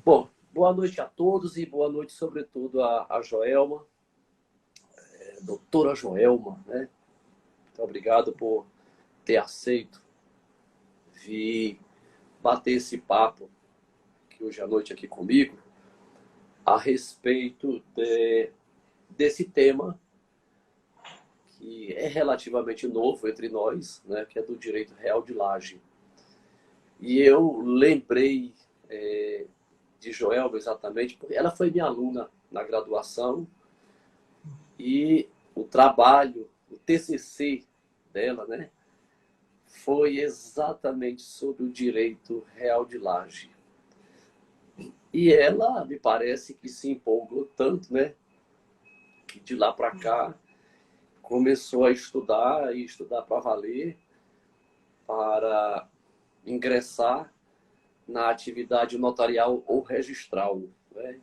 Bom, boa noite a todos e boa noite, sobretudo, a Joelma, doutora Joelma, né? Muito obrigado por ter aceito vir bater esse papo aqui hoje à noite aqui comigo a respeito desse tema que é relativamente novo entre nós, né? Que é do direito real de Laje. E eu lembrei de Joelma exatamente porque ela foi minha aluna na graduação e o trabalho, o TCC dela, né, foi exatamente sobre o direito real de Laje. E ela, me parece que se empolgou tanto, né, que de lá para cá começou a estudar e estudar para valer, para ingressar na atividade notarial ou registral, né?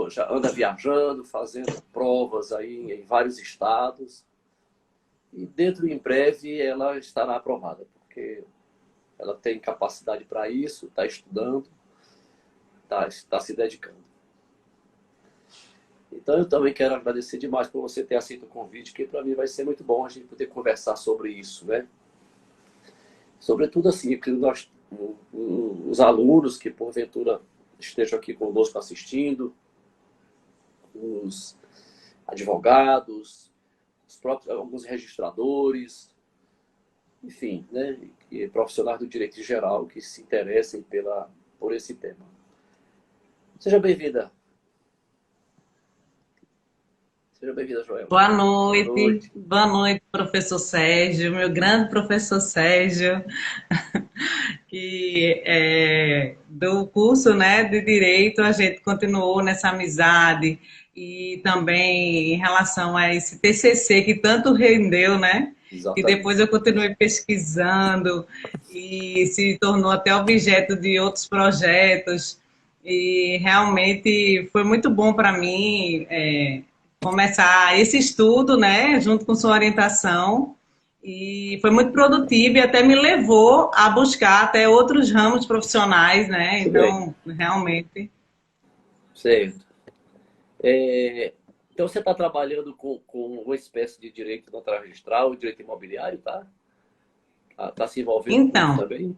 Já anda viajando, fazendo provas aí em vários estados e dentro em breve ela estará aprovada, porque ela tem capacidade para isso, está estudando, está se dedicando. Então eu também quero agradecer demais por você ter aceito o convite, que para mim vai ser muito bom a gente poder conversar sobre isso, né? Sobretudo assim, que os alunos que porventura estejam aqui conosco assistindo, os advogados, os próprios, alguns registradores, enfim, né, e profissionais do direito em geral que se interessem por esse tema. Seja bem-vinda. Seja bem-vinda, Joelma. Boa noite. Boa noite. Boa noite, professor Sérgio, meu grande professor Sérgio, que do curso, né, de Direito a gente continuou nessa amizade e também em relação a esse TCC que tanto rendeu, né, que Exatamente. depois eu continuei pesquisando e se tornou até objeto de outros projetos e realmente foi muito bom para mim começar esse estudo, né, junto com sua orientação, e foi muito produtivo e até me levou a buscar até outros ramos profissionais, né, Muito bem. então, realmente... Certo. Então você está trabalhando com uma espécie de direito notarial registral, direito imobiliário, tá? Tá se envolvendo com isso Então, também?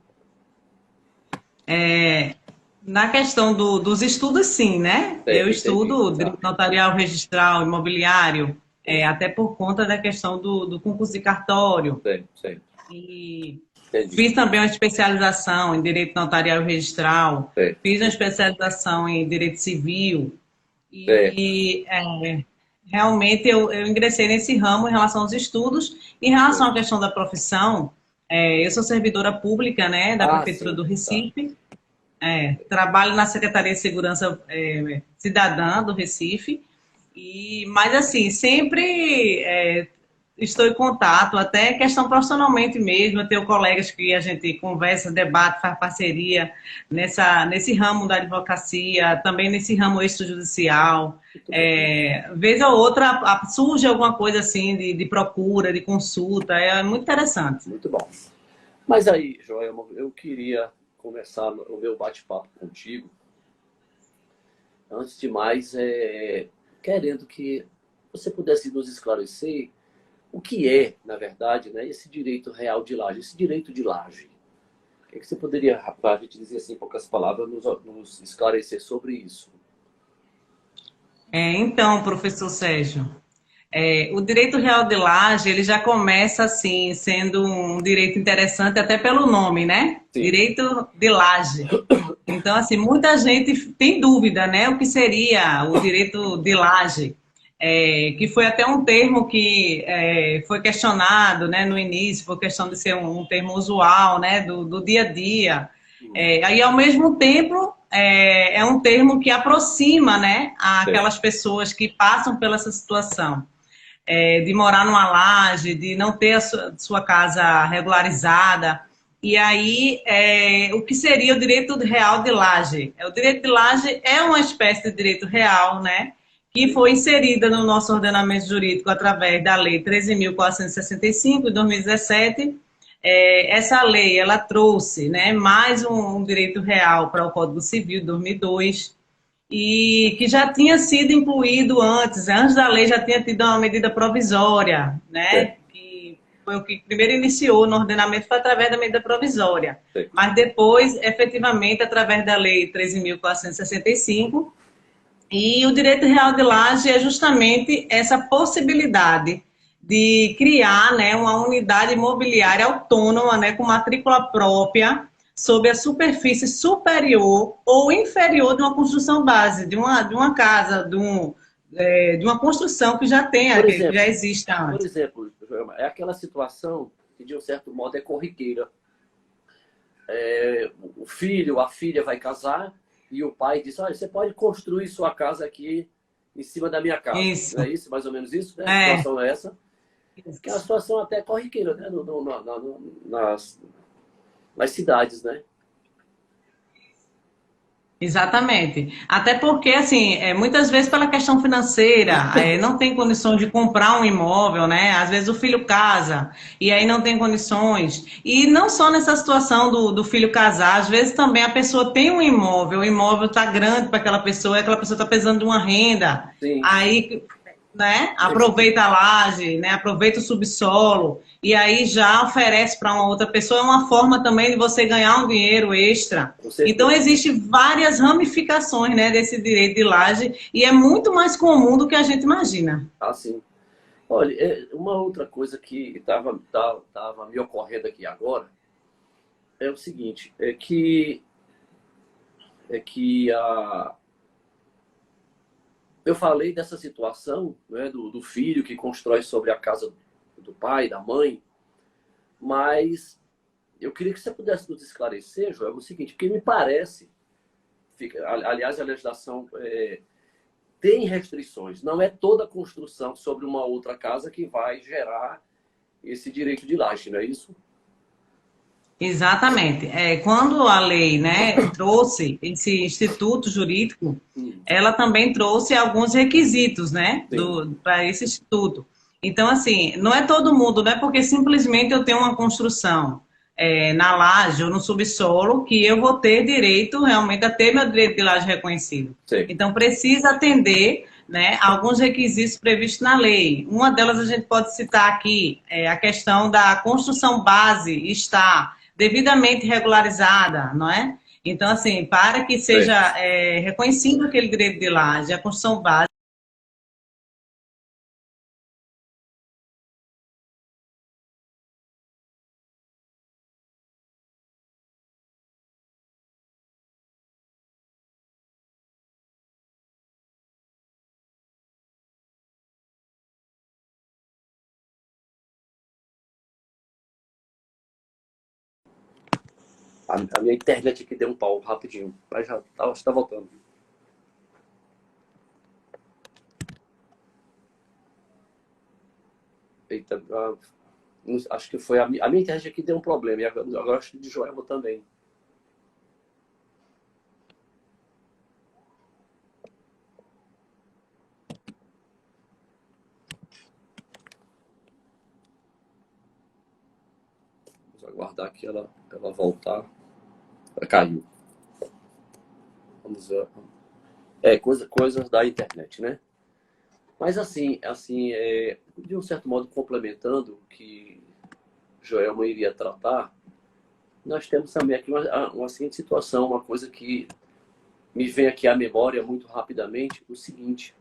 na questão dos estudos, sim, né, eu Certo, entendi. estudo Tá. direito notarial registral, imobiliário, Certo, até por conta da questão do concurso de cartório, certo, certo. e Entendi. fiz também uma especialização em Direito Notarial e Registral, Certo, fiz uma especialização em Direito Civil certo. e realmente eu ingressei nesse ramo em relação aos estudos. Em relação à Certo. questão da profissão, eu sou servidora pública, né, da Ah, Prefeitura sim. do Tá. Recife, trabalho na Secretaria de Segurança Cidadã do Recife, mas assim, sempre estou em contato, até questão profissionalmente mesmo. Eu tenho colegas que a gente conversa, debate, faz parceria nesse ramo da advocacia, também nesse ramo extrajudicial. Muito bem. Vez ou outra surge alguma coisa assim de procura, de consulta, é muito interessante. Muito bom. Mas aí, Joelma, eu queria começar o meu bate-papo contigo. Antes de mais, querendo que você pudesse nos esclarecer o que é, na verdade, né, esse direito real de Laje, esse direito de Laje. O que você poderia, para a gente dizer assim, em poucas palavras, nos esclarecer sobre isso? Então, professor Sérgio, o direito real de laje, ele já começa assim, sendo um direito interessante até pelo nome, né? Sim. Direito de laje. Então, assim, muita gente tem dúvida, né? O que seria o direito de laje? Que foi até um termo que foi questionado, né, no início, por questão de ser um termo usual, né, do dia a dia. Aí, ao mesmo tempo, é um termo que aproxima, né, aquelas pessoas que passam pela essa situação. De morar numa laje, de não ter a sua casa regularizada. E aí, o que seria o direito real de laje? O direito de laje é uma espécie de direito real, né? Que foi inserida no nosso ordenamento jurídico através da Lei 13.465, de 2017, essa lei, ela trouxe, né, mais um direito real para o Código Civil de 2002, e que já tinha sido incluído antes da lei já tinha tido uma medida provisória, É, né, que foi o que primeiro iniciou no ordenamento, foi através da medida provisória, é. mas depois, efetivamente, através da lei 13.465, e o direito real de laje é justamente essa possibilidade de criar, né, uma unidade imobiliária autônoma, né, com matrícula própria, sobre a superfície superior ou inferior de uma construção base, de uma casa, de uma construção que já tenha, Por que já exemplo, exista por antes. exemplo, Joelma, é aquela situação que, de um certo modo, é corriqueira. O filho, a filha vai casar e o pai diz, olha, você pode construir sua casa aqui em cima da minha casa. Não é Isso. isso? Mais ou menos isso, né? A É. situação é essa. Que é uma situação até corriqueira, né? Nas cidades, né? Exatamente. Até porque, assim, muitas vezes pela questão financeira, não tem condições de comprar um imóvel, né? Às vezes o filho casa e aí não tem condições. E não só nessa situação do filho casar, às vezes também a pessoa tem um imóvel, o imóvel está grande para aquela pessoa, e aquela pessoa está precisando de uma renda. Sim. Aí, né, aproveita a laje, né, aproveita o subsolo e aí já oferece para uma outra pessoa, é uma forma também de você ganhar um dinheiro extra. Com Então, certeza. existem várias ramificações, né, desse direito de laje e é muito mais comum do que a gente imagina. Assim. Olha, uma outra coisa que tava me ocorrendo aqui agora é o seguinte, eu falei dessa situação, né, do filho que constrói sobre a casa do pai, da mãe, mas eu queria que você pudesse nos esclarecer, Joel, o seguinte, porque me parece, aliás, a legislação tem restrições, não é toda construção sobre uma outra casa que vai gerar esse direito de laje, não é isso? Exatamente. Quando a lei, né, trouxe esse instituto jurídico, Hum, ela também trouxe alguns requisitos, né, sim, para esse instituto. Então, assim, não é todo mundo, não é porque simplesmente eu tenho uma construção na laje ou no subsolo que eu vou ter direito realmente a ter meu direito de laje reconhecido. sim. Então, precisa atender, né, alguns requisitos previstos na lei. Uma delas a gente pode citar aqui, a questão da construção base estar devidamente regularizada, não é? Então, assim, para que É. seja reconhecido aquele direito de laje, a construção básica. A minha internet aqui deu um pau rapidinho, mas já está voltando. Eita, acho que foi a minha internet aqui deu um problema, e agora acho que de Joelma também. Vamos aguardar aqui ela voltar. Caiu. Vamos ver. Coisas da internet, né? Mas assim, de um certo modo, complementando o que Joelma iria tratar, nós temos também aqui uma seguinte situação, uma coisa que me vem aqui à memória muito rapidamente, o seguinte,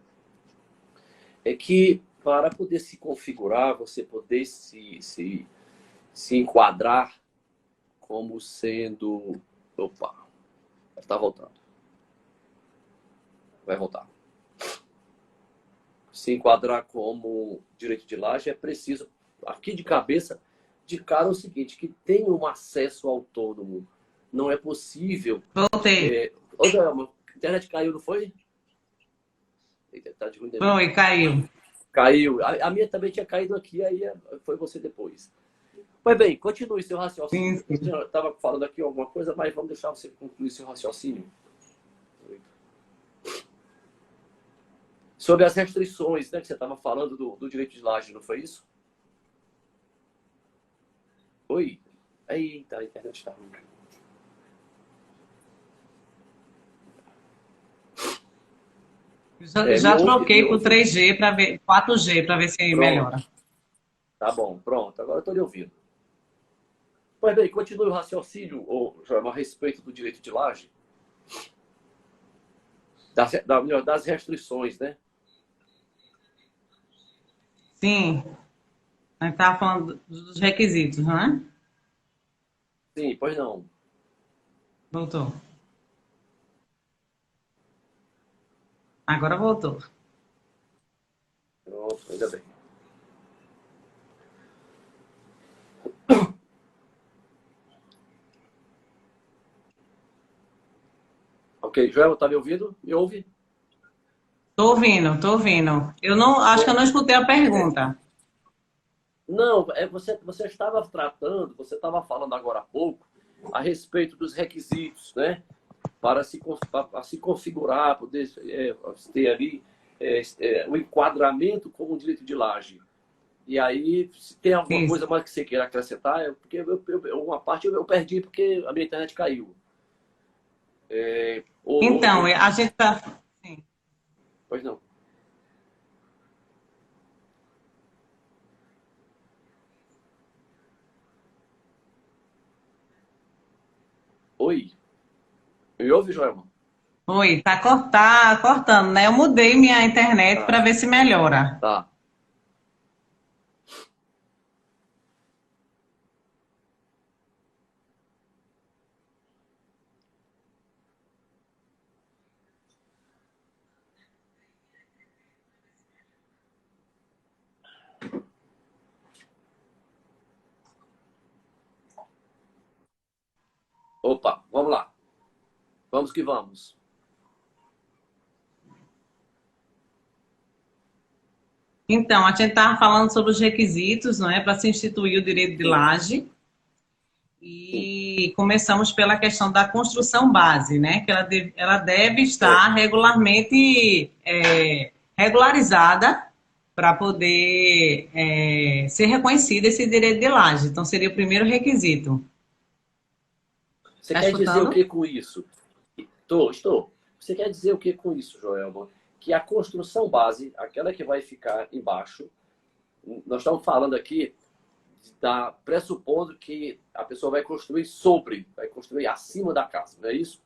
é que para poder se configurar, você poder se enquadrar como sendo... Opa, está voltando. Vai voltar. Se enquadrar como direito de laje, é preciso, aqui de cabeça, de cara o seguinte, que tenha um acesso autônomo. Não é possível... Voltei. Ô, Joelma, a internet caiu, não foi? Eita, tá de ruim de mim. Foi, caiu. Caiu. A minha também tinha caído aqui, aí foi você depois. Mas bem, continue seu Sim, raciocínio. sim. Eu estava falando aqui alguma coisa, mas vamos deixar você concluir seu raciocínio. Sobre as restrições, né, que você estava falando do direito de laje, não foi isso? Oi? Eita, a internet está ruim. Já troquei por 3G para ver, 4G para ver se Pronto. melhora. Tá bom, pronto. Agora eu estou lhe ouvindo. Pois bem, continue o raciocínio, João, a respeito do direito de laje. Das restrições, né? Sim, a gente estava falando dos requisitos, não é? Sim, pois não. Voltou. Agora voltou. Pronto, ainda bem. Ok, Joel, tá me ouvindo? Me ouve? Tô ouvindo, tô ouvindo. Eu não, acho que eu não escutei a pergunta. Não, você estava tratando, você estava falando agora há pouco a respeito dos requisitos, né? Para se configurar, poder ter ali o enquadramento como um direito de laje. E aí, se tem alguma Isso. coisa mais que você queira acrescentar, porque uma parte eu perdi porque a minha internet caiu. Então, a gente está. Pois não. Oi? Me ouve, Joelma? Oi, tá cortando, né? Eu mudei minha internet Tá, para ver se melhora. tá. Opa, vamos lá. Vamos que vamos. Então, a gente estava falando sobre os requisitos, não é, para se instituir o direito de Sim, laje. sim. E começamos pela questão da construção base, né? Que ela deve É, estar regularmente regularizada para poder ser reconhecido esse direito de laje. Então, seria o primeiro requisito. você Está quer dizer o escutando? que com isso? Estou. Você quer dizer o que com isso, Joelma? Que a construção base, aquela que vai ficar embaixo, nós estamos falando aqui, pressupondo que a pessoa vai construir acima da casa, não é isso?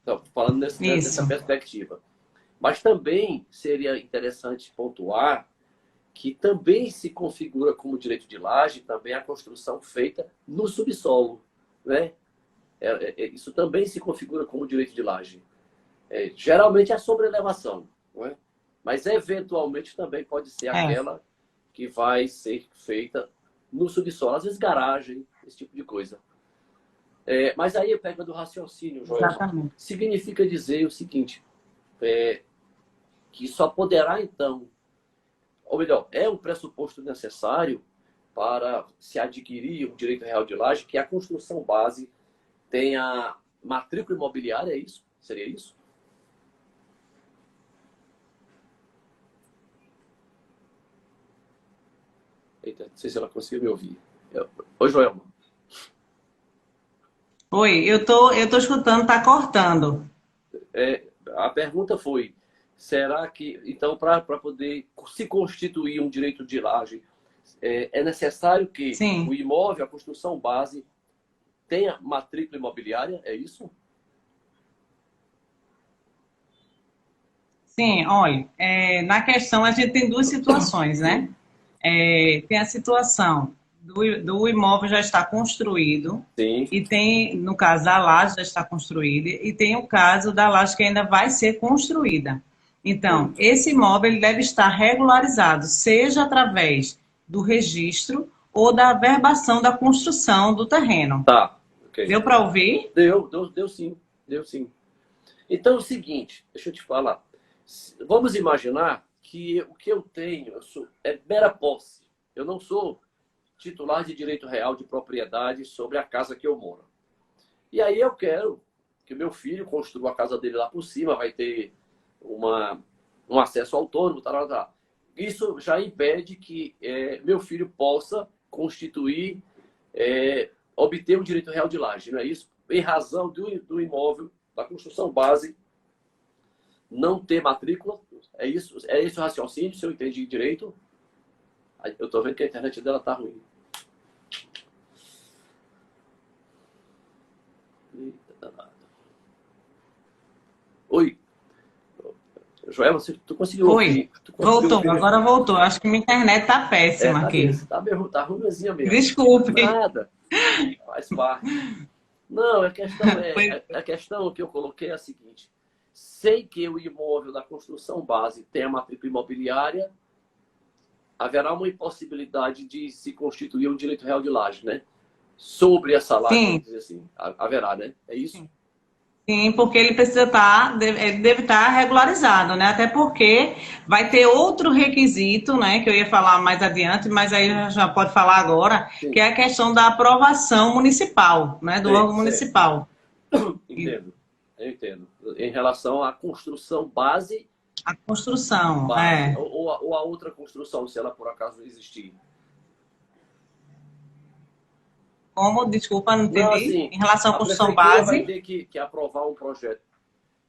Então, falando nessa Isso. perspectiva. Mas também seria interessante pontuar que também se configura como direito de laje também a construção feita no subsolo, né? Isso também se configura como direito de laje. Geralmente é sobre elevação, não é? Mas eventualmente também pode ser É, aquela que vai ser feita no subsolo, às vezes garagem, esse tipo de coisa. Mas aí pega do raciocínio, Joelma. exatamente. Significa dizer o seguinte, que só poderá então, ou melhor, é um pressuposto necessário para se adquirir um direito real de laje, que a construção base tenha matrícula imobiliária, é isso? Seria isso? Eita, não sei se ela conseguiu me ouvir. Oi, Joelma. Oi, eu tô escutando, tá cortando. A pergunta foi: será que, então, para poder se constituir um direito de laje, é necessário que o Sim, imóvel, a construção base, tenha matrícula imobiliária? É isso? sim, olha, na questão a gente tem duas situações, né? Sim, Tem a situação do imóvel já estar construído, sim, e tem, no caso, a laje já está construída, e tem o caso da laje que ainda vai ser construída. Então, sim. esse imóvel ele deve estar regularizado, seja através do registro ou da averbação da construção do terreno. Tá, ok. Deu para ouvir? Deu sim, deu sim. Então é o seguinte, deixa eu te falar. Vamos imaginar que o que eu tenho é mera posse. Eu não sou titular de direito real de propriedade sobre a casa que eu moro. E aí eu quero que meu filho construa a casa dele lá por cima, vai ter um acesso autônomo, tal, tal. Isso já impede que meu filho possa constituir obter um direito real de laje, não é isso? Em razão do imóvel, da construção base, não ter matrícula. É isso? É esse o raciocínio, se eu entendi direito? Eu estou vendo que a internet dela está ruim. Eita, danado. Oi. Joel, tu conseguiu ouvir? Voltou, agora voltou. Acho que minha internet tá péssima tá aqui. Tá ruimzinha mesmo. Desculpe. Nada. Faz parte. Não, a questão que eu coloquei é a seguinte. Sem que o imóvel da construção base tenha matrícula imobiliária, haverá uma impossibilidade de se constituir um direito real de laje, né? Sobre essa laje, vamos dizer assim. Haverá, né? É isso? Sim, porque ele precisa ele deve estar regularizado, né? Até porque vai ter outro requisito, né? Que eu ia falar mais adiante, mas aí já pode falar agora, sim, que é a questão da aprovação municipal, né? Do órgão municipal. Entendo, eu entendo. Em relação à construção base. A construção, base, ou a outra construção, se ela por acaso existir. Como? Desculpa, não entendi. Não, assim, em relação à construção base, vai ter que aprovar um projeto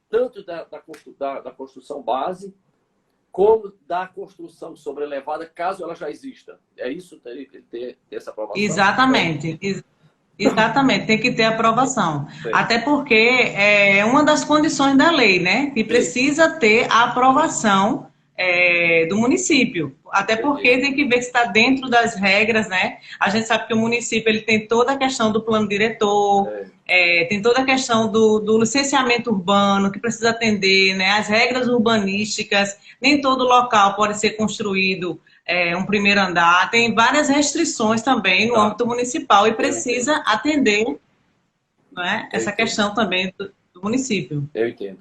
tanto da construção base como da construção sobrelevada, caso ela já exista. É isso? Tem que ter essa aprovação? Exatamente. Exatamente, tem que ter aprovação. Sim. Até porque é uma das condições da lei, né? Que precisa ter a aprovação do município. Até porque tem que ver se está dentro das regras, né? A gente sabe que o município ele tem toda a questão do plano diretor, tem toda a questão do licenciamento urbano que precisa atender, né? As regras urbanísticas, nem todo local pode ser construído um primeiro andar, tem várias restrições também no âmbito municipal e precisa atender, né, essa questão também do município. Eu entendo,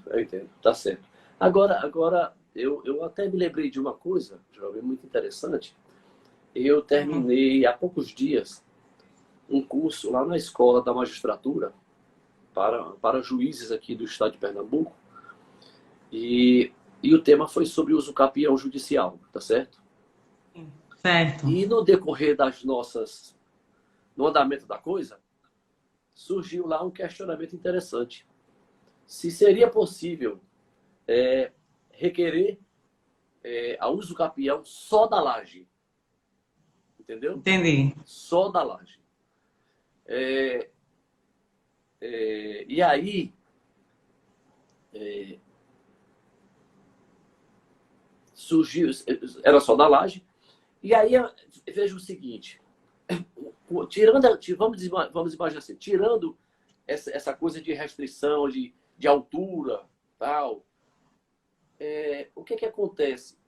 tá certo. Agora eu até me lembrei de uma coisa, jovem, muito interessante. Eu terminei há poucos dias um curso lá na Escola da Magistratura para juízes aqui do estado de Pernambuco e o tema foi sobre o uso capião judicial, tá certo? Certo. E no decorrer no andamento da coisa, surgiu lá um questionamento interessante. Se seria possível requerer a uso capião só da laje. Entendeu? Entendi. Só da laje. E aí, surgiu, era só da laje. E aí, veja o seguinte, vamos imaginar assim, tirando essa coisa de restrição, de altura, tal, o que acontece?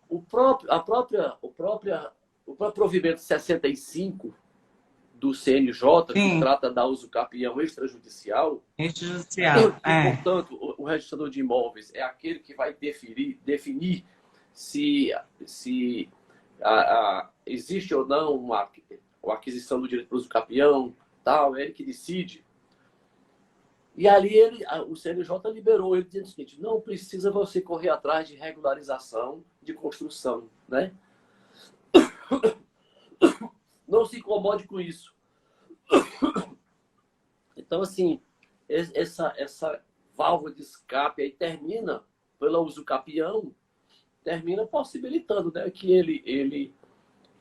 O próprio provimento 65 do CNJ, que trata da uso capião extrajudicial, portanto, o registrador de imóveis é aquele que vai definir se existe ou não uma aquisição do direito para uso capião, tal, é ele que decide. E ali o CNJ liberou ele dizendo o seguinte: não precisa você correr atrás de regularização de construção, né? Não se incomode com isso. Então, assim, essa válvula de escape aí termina, pelo uso capião, termina possibilitando, né, que ele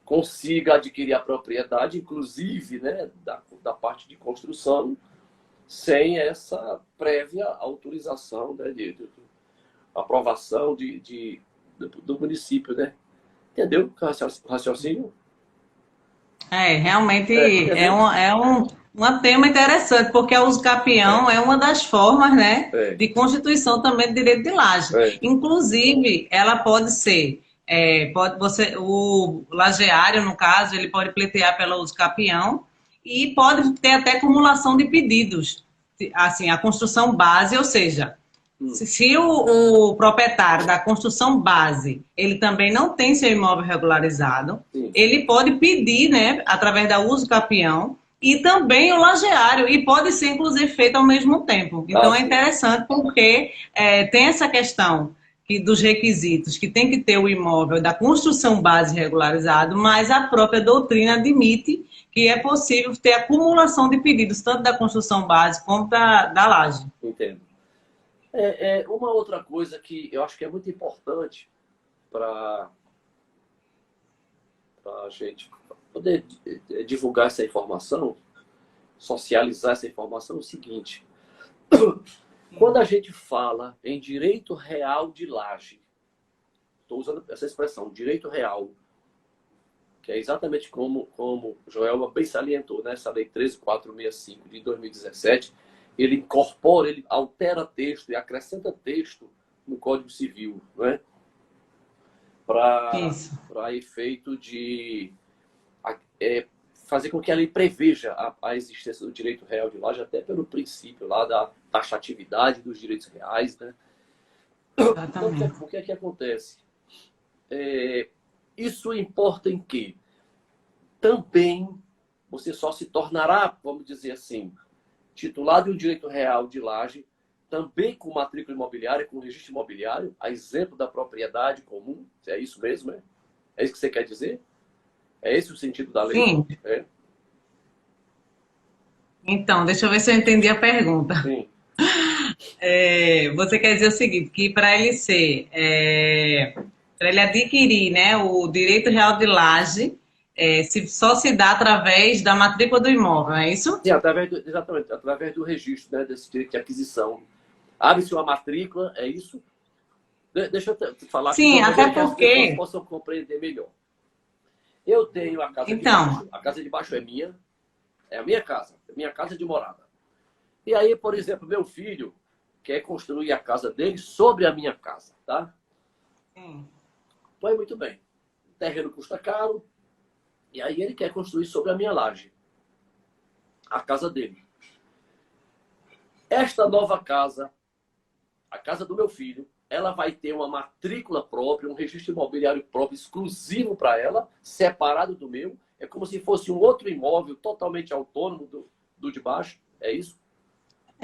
consiga adquirir a propriedade, inclusive, né, da parte de construção, sem essa prévia autorização, né, de aprovação do município, né? Entendeu o raciocínio? Realmente um tema interessante, porque o uso capião é uma das formas, né, de constituição também de direito de laje. Inclusive, ela pode ser, o lajeário, no caso, ele pode pleitear pelo uso capião e pode ter até acumulação de pedidos, assim, a construção base, ou seja, se o proprietário da construção base, ele também não tem seu imóvel regularizado, ele pode pedir, né, através da uso capião, e também o lajeário, e pode ser, inclusive, feito ao mesmo tempo. Então, é interessante porque tem essa questão, dos requisitos que tem que ter o imóvel da construção base regularizado, mas a própria doutrina admite que é possível ter acumulação de pedidos, tanto da construção base como da laje. Entendo. Uma outra coisa que eu acho que é muito importante para a gente poder divulgar essa informação, socializar essa informação, é o seguinte. Quando a gente fala em direito real de laje, estou usando essa expressão, direito real, que é exatamente como o Joelma bem salientou, né? Essa lei 13.465 de 2017, ele incorpora, ele altera texto e acrescenta texto no Código Civil, né? Para efeito de fazer com que a lei preveja a existência do direito real de laje, até pelo princípio lá da taxatividade dos direitos reais, né? Exatamente. Então, o que é que acontece? Isso importa em que também você só se tornará, vamos dizer assim, titular de um direito real de laje, também com matrícula imobiliária, com registro imobiliário, a exemplo da propriedade comum. É isso mesmo, né? É isso que você quer dizer? É esse o sentido da lei? Sim. Então, deixa eu ver se eu entendi a pergunta. Sim. Você quer dizer o seguinte, que para ele ser, para ele adquirir, né, o direito real de laje, só se dá através da matrícula do imóvel, é isso? Sim, exatamente, através do registro, né, desse direito de aquisição. Abre-se uma matrícula, é isso? Deixa eu falar Sim, aqui, até que as porque... pessoas possam compreender melhor. Eu tenho a casa de baixo, a casa de baixo é a minha casa, é minha casa de morada. E aí, por exemplo, meu filho quer construir a casa dele sobre a minha casa, tá? Pois muito bem. O terreno custa caro, e aí ele quer construir sobre a minha laje, a casa dele. Esta nova casa, a casa do meu filho, ela vai ter uma matrícula própria, um registro imobiliário próprio, exclusivo para ela, separado do meu. É como se fosse um outro imóvel totalmente autônomo do de baixo. É isso?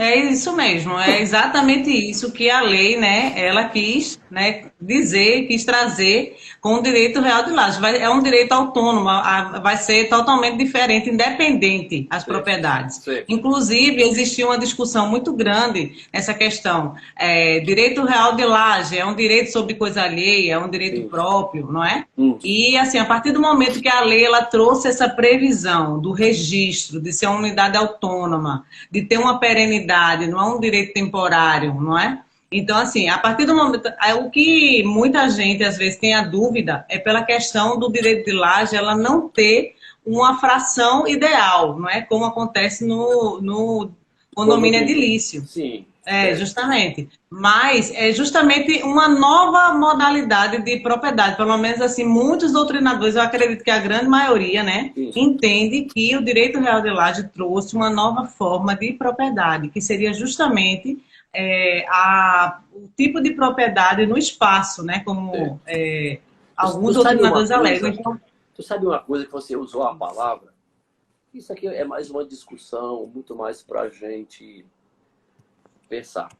É isso mesmo, é exatamente isso que a lei, né, ela quis, né, dizer, quis trazer com o direito real de laje. É um direito autônomo, vai ser totalmente diferente, independente as propriedades. Certo. Inclusive, existia uma discussão muito grande nessa questão. Direito real de laje é um direito sobre coisa alheia, é um direito próprio, não é? E, assim, a partir do momento que a lei ela trouxe essa previsão do registro, de ser uma unidade autônoma, de ter uma perenidade, não é um direito temporário, não é? Então, assim, a partir do momento... O que muita gente, às vezes, tem a dúvida é pela questão do direito de laje ela não ter uma fração ideal, não é? Como acontece no condomínio edilício. Sim. Justamente. Mas é justamente uma nova modalidade de propriedade. Pelo menos, assim, muitos doutrinadores, eu acredito que a grande maioria, né, entende que o direito real de laje trouxe uma nova forma de propriedade, que seria justamente o tipo de propriedade no espaço, né, como alguns doutrinadores alegam. Então, tu sabe uma coisa que você usou a palavra? Isso aqui é mais uma discussão, muito mais para a gente pensar.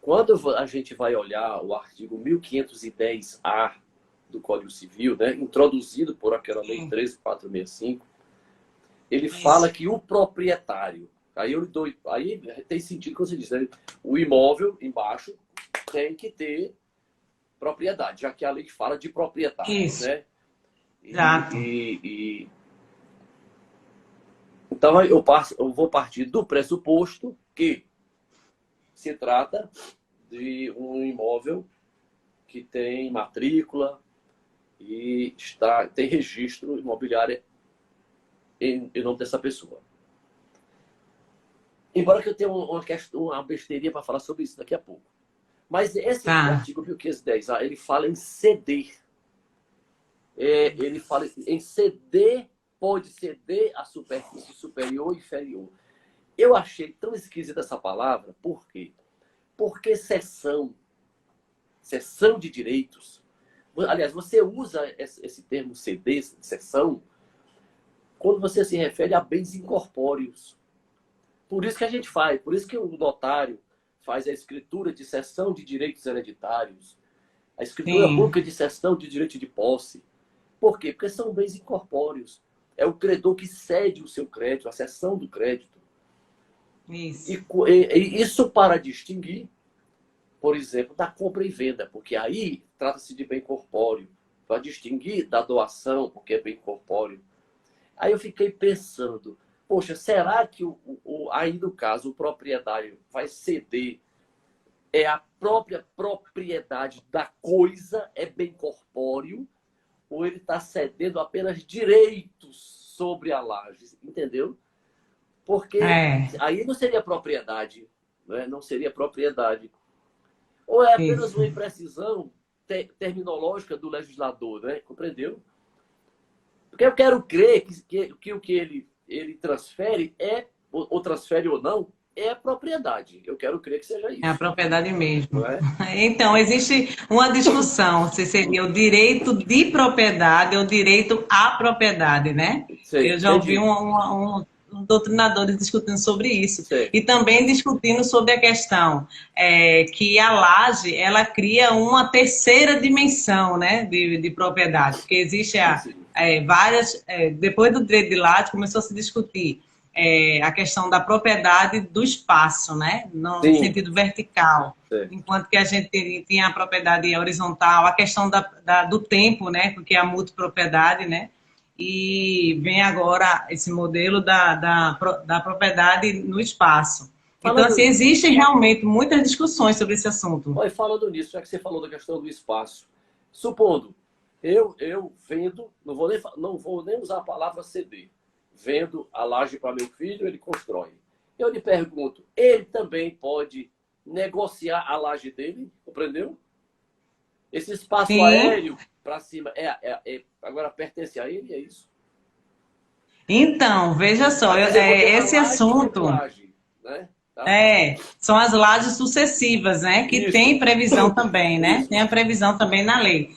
Quando a gente vai olhar o artigo 1510-A do Código Civil, né, introduzido por aquela lei 13.465, ele fala que o proprietário, aí tem sentido que você diz, né, o imóvel embaixo tem que ter propriedade, já que a lei fala de proprietário. Isso. Né? Exato. Então eu vou partir do pressuposto que se trata de um imóvel que tem matrícula e tem registro imobiliário em nome dessa pessoa. Embora que eu tenha uma besteirinha para falar sobre isso daqui a pouco. Mas esse artigo 1510A, ele fala em ceder. Ele fala em ceder, pode ceder a superfície superior ou inferior. Eu achei tão esquisita essa palavra, por quê? Porque cessão de direitos, aliás, você usa esse termo ceder, cessão, quando você se refere a bens incorpóreos. Por isso que a gente faz, por isso que o notário faz a escritura de cessão de direitos hereditários, a escritura pública de cessão de direito de posse. Por quê? Porque são bens incorpóreos. É o credor que cede o seu crédito, a cessão do crédito. Isso. E isso para distinguir, por exemplo, da compra e venda, porque aí trata-se de bem corpóreo. Para distinguir da doação, porque é bem corpóreo. Aí eu fiquei pensando, poxa, será que aí no caso o proprietário vai ceder a própria propriedade da coisa, é bem corpóreo, ou ele está cedendo apenas direitos sobre a laje, entendeu? Porque aí não seria propriedade, né? Não seria propriedade. Ou é apenas uma imprecisão terminológica do legislador, né? Compreendeu? Porque eu quero crer que o que ele transfere ou transfere ou não, é a propriedade. Eu quero crer que seja isso. É a propriedade mesmo. Não é? Então, existe uma discussão se seria o direito de propriedade ou o direito à propriedade, né? Sei, Eu já ouvi entendi. doutrinadores discutindo sobre isso. Sei. E também discutindo sobre a questão que a laje, ela cria uma terceira dimensão, né, de propriedade. Porque existe várias... depois do direito de laje, começou a se discutir a questão da propriedade do espaço, né? No sentido vertical. Sim. Enquanto que a gente tinha a propriedade horizontal, a questão do tempo, né? Porque é a multipropriedade, né? E vem agora esse modelo da propriedade no espaço. Então, assim, existem realmente muitas discussões sobre esse assunto. Olha, falando nisso, já que você falou da questão do espaço, supondo, eu vendo, não vou nem usar a palavra ceder, vendo a laje para meu filho, ele constrói. Eu lhe pergunto, ele também pode negociar a laje dele, compreendeu? Esse espaço aéreo para cima, agora pertence a ele, é isso? Então, veja só, esse assunto... Laje, né? Tá? São as lajes sucessivas, né? Que isso. Tem previsão também, né? Isso. Tem a previsão também na lei.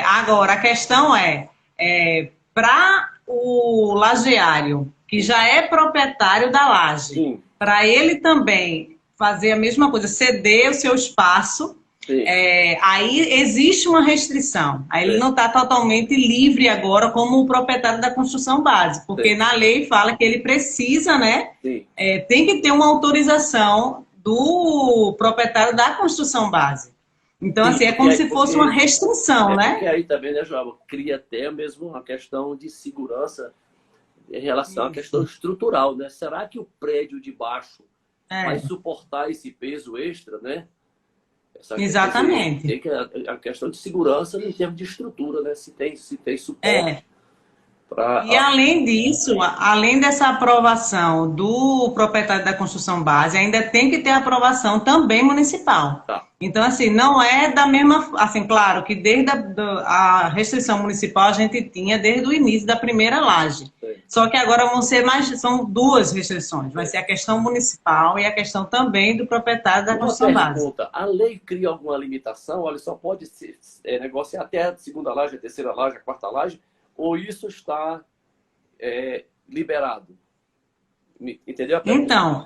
Agora, a questão para o lajeário, que já é proprietário da laje, para ele também fazer a mesma coisa, ceder o seu espaço, aí existe uma restrição. Aí ele não está totalmente livre agora como o proprietário da construção base, porque na lei fala que ele precisa, né? Tem que ter uma autorização do proprietário da construção base. Então, assim, é como se fosse uma restrição, né? Porque aí também, né, João, cria até mesmo uma questão de segurança em relação à questão estrutural, né? Será que o prédio de baixo vai suportar esse peso extra, né? Exatamente. Tem que a questão de segurança em termos de estrutura, né? Se tem suporte. E além disso, além dessa aprovação do proprietário da construção base, ainda tem que ter aprovação também municipal. Então, assim, não é da mesma... Assim, claro que desde a restrição municipal a gente tinha desde o início da primeira laje. Só que agora são duas restrições. Vai ser a questão municipal e a questão também do proprietário da construção base. A lei cria alguma limitação? Olha, só pode negociar até a segunda laje, a terceira laje, a quarta laje, ou isso está liberado? Entendeu a pergunta? Então,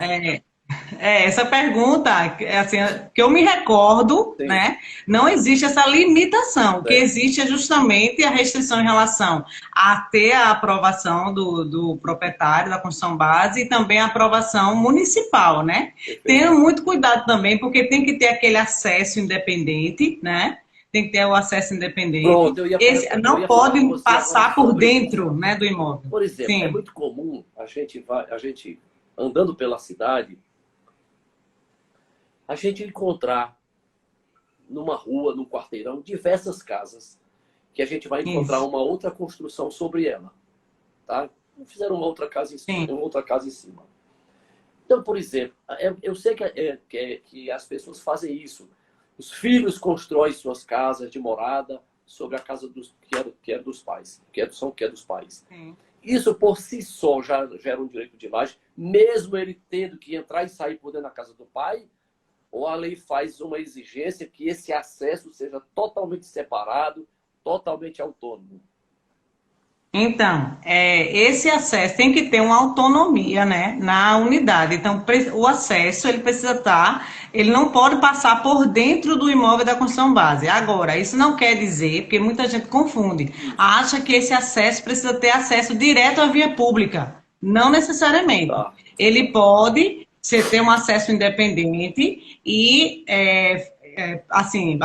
essa pergunta, assim, que eu me recordo, né, não existe essa limitação. O que existe é justamente a restrição em relação a ter a aprovação do proprietário da construção base e também a aprovação municipal, né? Tenha muito cuidado também, porque tem que ter aquele acesso independente, né? Tem que ter o acesso independente. Pronto, não pode passar por dentro, né, do imóvel. Por exemplo, é muito comum a gente andando pela cidade, a gente encontrar numa rua, num quarteirão, diversas casas que a gente vai encontrar uma outra construção sobre ela. Tá? Fizeram uma outra casa em cima. Então, por exemplo, eu sei que as pessoas fazem isso. Os filhos constroem suas casas de morada sobre a casa que é dos pais, que é dos pais. Isso por si só já gera um direito de laje, mesmo ele tendo que entrar e sair por dentro da casa do pai, ou a lei faz uma exigência que esse acesso seja totalmente separado, totalmente autônomo? Então, esse acesso tem que ter uma autonomia, né, na unidade. Então, o acesso, ele precisa estar, ele não pode passar por dentro do imóvel da construção base. Agora, isso não quer dizer, porque muita gente confunde, Isso. acha que esse acesso precisa ter acesso direto à via pública. Não necessariamente. Tá. Ele pode você ter um acesso independente e, assim,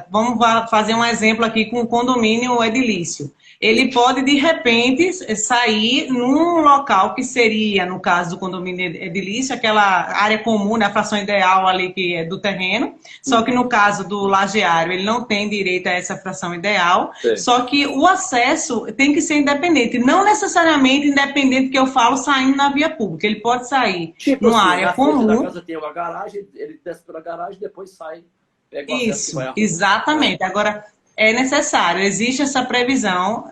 vamos fazer um exemplo aqui com o condomínio edilício. Ele pode, de repente, sair num local que seria, no caso do condomínio edilício, aquela área comum, né, a fração ideal ali que é do terreno, só que no caso do lajeário, ele não tem direito a essa fração ideal, Sim. só que o acesso tem que ser independente, não necessariamente independente que eu falo saindo na via pública, ele pode sair Tipo numa assim, área na frente da comum. casa tem uma garagem, ele desce pela garagem, depois sai, pega o acesso que vai Isso, à rua, né? exatamente. Agora, é necessário, existe essa previsão.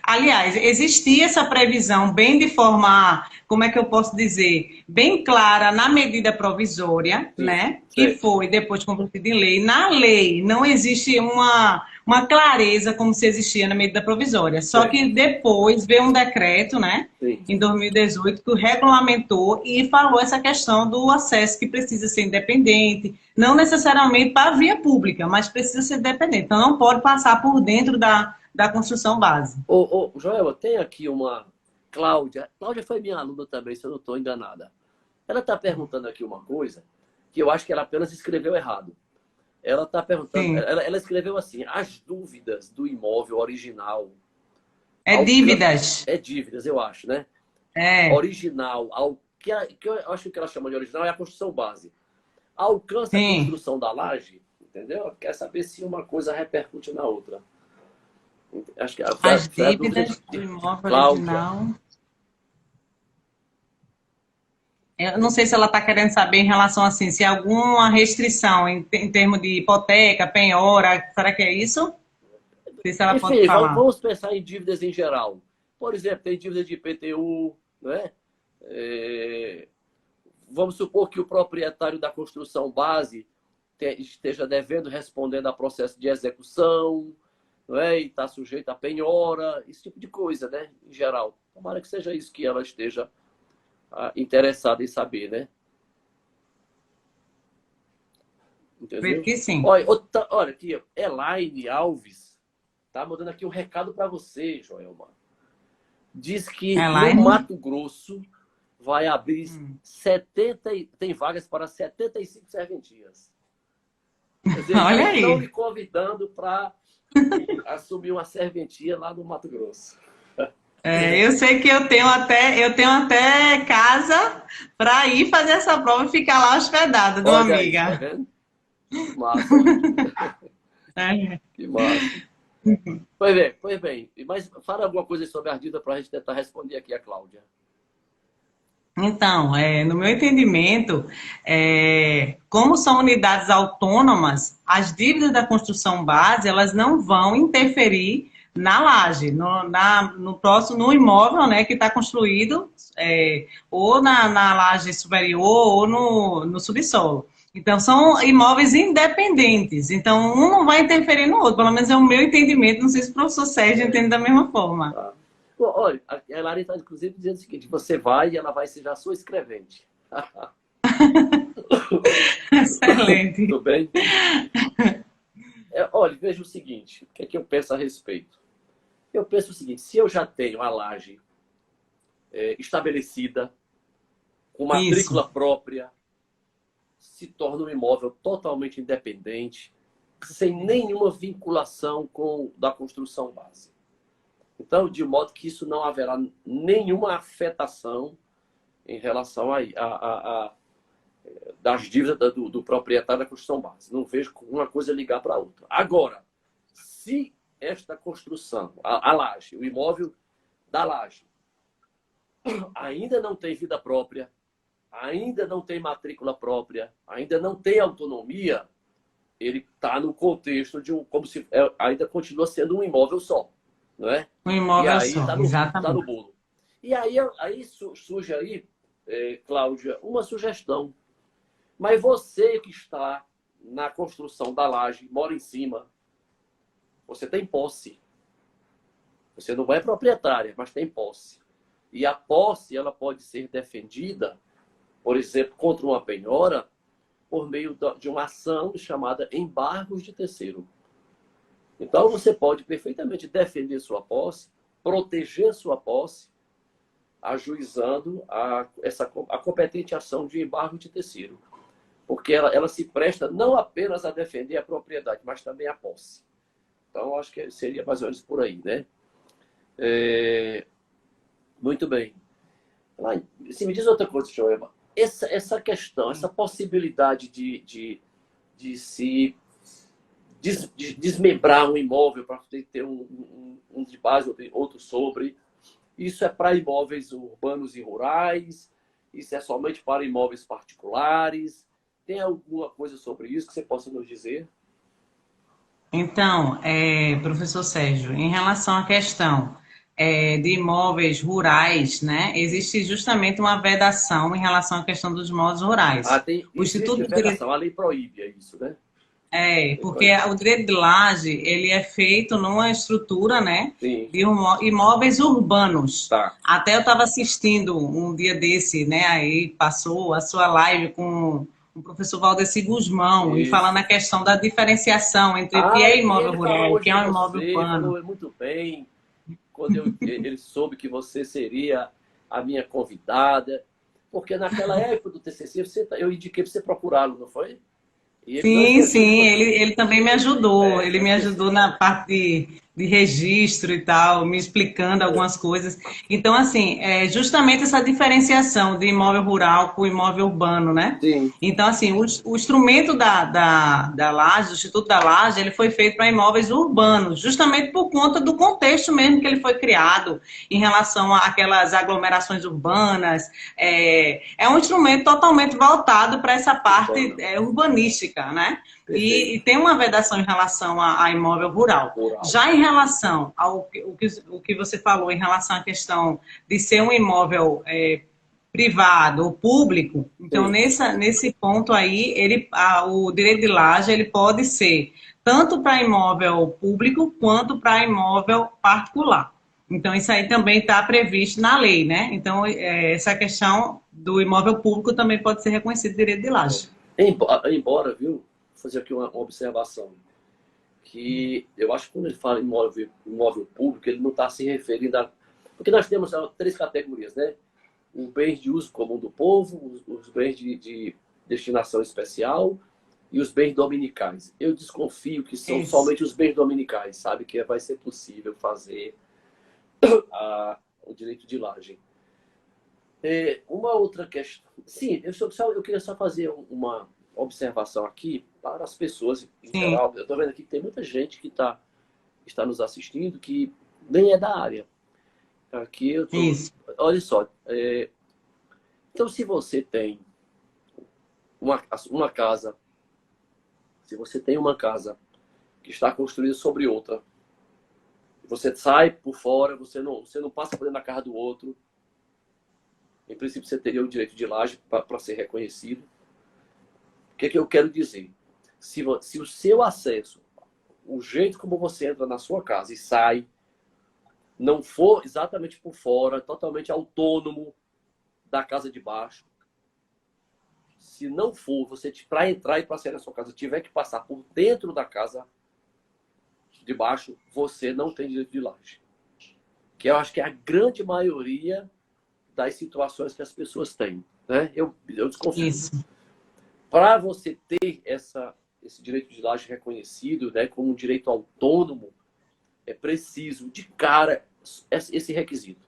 Aliás, existia essa previsão bem de forma, como é que eu posso dizer, bem clara na medida provisória, Sim, né? Que sei. foi depois convertida em lei. Na lei não existe uma clareza como se existia na medida provisória. Só Sei. que depois veio um decreto, né? Sim. Em 2018, que o regulamentou e falou essa questão do acesso que precisa ser independente, não necessariamente para a via pública, mas precisa ser independente. Então, não pode passar por dentro da construção base. Joelma, tem aqui uma Cláudia. Cláudia foi minha aluna também, se eu não estou enganada. Ela está perguntando aqui uma coisa que eu acho que ela apenas escreveu errado. Ela está perguntando, Sim. ela escreveu assim: as dúvidas do imóvel original. É dívidas. É dívidas, eu acho, né? É, Original, que eu acho que ela chama de original é a construção base. Alcança a sim. construção da laje, entendeu? Quer saber se uma coisa repercute na outra. Acho que As foi a dúvida dívidas de do imóvel Cláudia. original. Eu não sei se ela está querendo saber em relação assim, se há alguma restrição em termos de hipoteca, penhora, será que é isso? Não sei se ela pode Enfim, falar. vamos pensar em dívidas em geral. Por exemplo, tem dívida de IPTU, né? É, vamos supor que o proprietário da construção base esteja devendo, respondendo a processo de execução, não é? E está sujeito a penhora, esse tipo de coisa, né? Em geral. Tomara que seja isso que ela esteja interessada em saber, né? Acredito Entendeu? que sim. Olha aqui, ó, Elaine Alves tá mandando aqui um recado para você, Joelma. Diz que no Elaine? Mato Grosso vai abrir 70, tem vagas para 75 serventias. Quer dizer, já Olha estão aí. lhe convidando para assumir uma serventia lá no Mato Grosso. Eu sei que eu tenho até casa para ir fazer essa prova e ficar lá hospedada de uma Olha aí, tá amiga. vendo? Massa, É. que massa. Pois bem. Mas fala alguma coisa sobre a dívida para a gente tentar responder aqui a Cláudia. Então, no meu entendimento, como são unidades autônomas, as dívidas da construção base, elas não vão interferir na laje, no próximo, no imóvel, né, que está construído, ou na laje superior ou no subsolo. Então, são imóveis independentes. Então, um não vai interferir no outro, pelo menos é o meu entendimento. Não sei se o professor Sérgio É, entende da mesma forma. tá. Bom, olha, a Elaine está inclusive dizendo o seguinte: você vai e ela vai ser já sua escrevente. Excelente. Tudo bem? Olha, veja o seguinte: o que é que eu penso a respeito? Eu penso o seguinte: se eu já tenho a laje estabelecida, com Isso. matrícula própria, se torna um imóvel totalmente independente, sem nenhuma vinculação com da construção base. Então, de modo que isso não haverá nenhuma afetação em relação das dívidas do proprietário da construção base. Não vejo uma coisa ligar para a outra. Agora, se esta construção, a laje, o imóvel da laje, ainda não tem vida própria, ainda não tem matrícula própria, ainda não tem autonomia, ele está no contexto de como se ainda continua sendo um imóvel só, não é? Um E imóvel aí só, tá no exatamente. bolo. E aí surge aí, Cláudia, uma sugestão. Mas você que está na construção da laje, mora em cima, você tem posse. Você não é proprietária, mas tem posse. E a posse, ela pode ser defendida, por exemplo, contra uma penhora, por meio de uma ação chamada embargos de terceiro. Então, você pode perfeitamente defender sua posse, proteger sua posse, ajuizando a competente ação de embargo de terceiro. Porque ela se presta não apenas a defender a propriedade, mas também a posse. Então, acho que seria mais ou menos por aí, né? Muito bem. Se me diz outra coisa, Joelma. Essa questão, essa possibilidade de se desmembrar um imóvel para ter um de base, outro sobre, isso é para imóveis urbanos e rurais? Isso é somente para imóveis particulares? Tem alguma coisa sobre isso que você possa nos dizer? Então, professor Sérgio, em relação à questão de imóveis rurais, né, existe justamente uma vedação em relação à questão dos imóveis rurais. O Existe Instituto de Direito vedação, a lei proíbe isso, né? porque o direito de laje, ele é feito numa estrutura, né, Sim, de imóveis urbanos. tá. Até eu estava assistindo um dia desse, né, aí passou a sua live com o professor Valdeci Guzmão, e Isso. falando a questão da diferenciação entre o que é imóvel Ele falou rural e o hoje que é de um imóvel você, urbano. falou muito bem, quando ele soube que você seria a minha convidada, porque naquela época do TCC, eu indiquei para você procurá-lo, não foi? E ele não Sim, esqueceu de sim, você. ele também me ajudou. Ele Não me esqueceu. ajudou na parte de registro e tal, me explicando algumas coisas. Então, assim, é justamente essa diferenciação de imóvel rural com imóvel urbano, né? Sim, Então, assim, o instrumento da Laje, do Instituto da Laje, ele foi feito para imóveis urbanos, justamente por conta do contexto mesmo que ele foi criado em relação àquelas aglomerações urbanas. É um instrumento totalmente voltado para essa parte urbano. urbanística, né? Perfeito. E tem uma vedação em relação a imóvel rural. Rural. Já em relação o que você falou em relação à questão de ser um imóvel privado ou público, então Sim. nesse ponto aí o direito de laje ele pode ser tanto para imóvel público quanto para imóvel particular. Então isso aí também está previsto na lei, né? Então essa questão do imóvel público também pode ser reconhecido direito de laje. Embora, viu, vou fazer aqui uma observação, que eu acho que quando ele fala imóvel público, ele não está se referindo a... Porque nós temos três categorias, né? Os bens de uso comum do povo, os bens de destinação especial e os bens dominicais. Eu desconfio que são Isso. somente os bens dominicais, sabe? Que vai ser possível fazer o direito de laje. Uma outra questão... Sim, eu queria só fazer uma observação aqui para as pessoas em Sim, geral. Eu estou vendo aqui que tem muita gente que está nos assistindo que nem é da área. Aqui eu tô... isso. Olha só, então se você tem uma casa, se você tem uma casa que está construída sobre outra, você sai por fora, você não passa por dentro da casa do outro, em princípio você teria o direito de laje para ser reconhecido. O que eu quero dizer? Se o seu acesso, o jeito como você entra na sua casa e sai, não for exatamente por fora, totalmente autônomo da casa de baixo, se não for, você para entrar e para sair da sua casa tiver que passar por dentro da casa de baixo, você não tem direito de laje. Que eu acho que é a grande maioria das situações que as pessoas têm, né? Eu desconfio. Isso. Para você ter esse direito de laje reconhecido, né, como um direito autônomo, é preciso, de cara, esse requisito.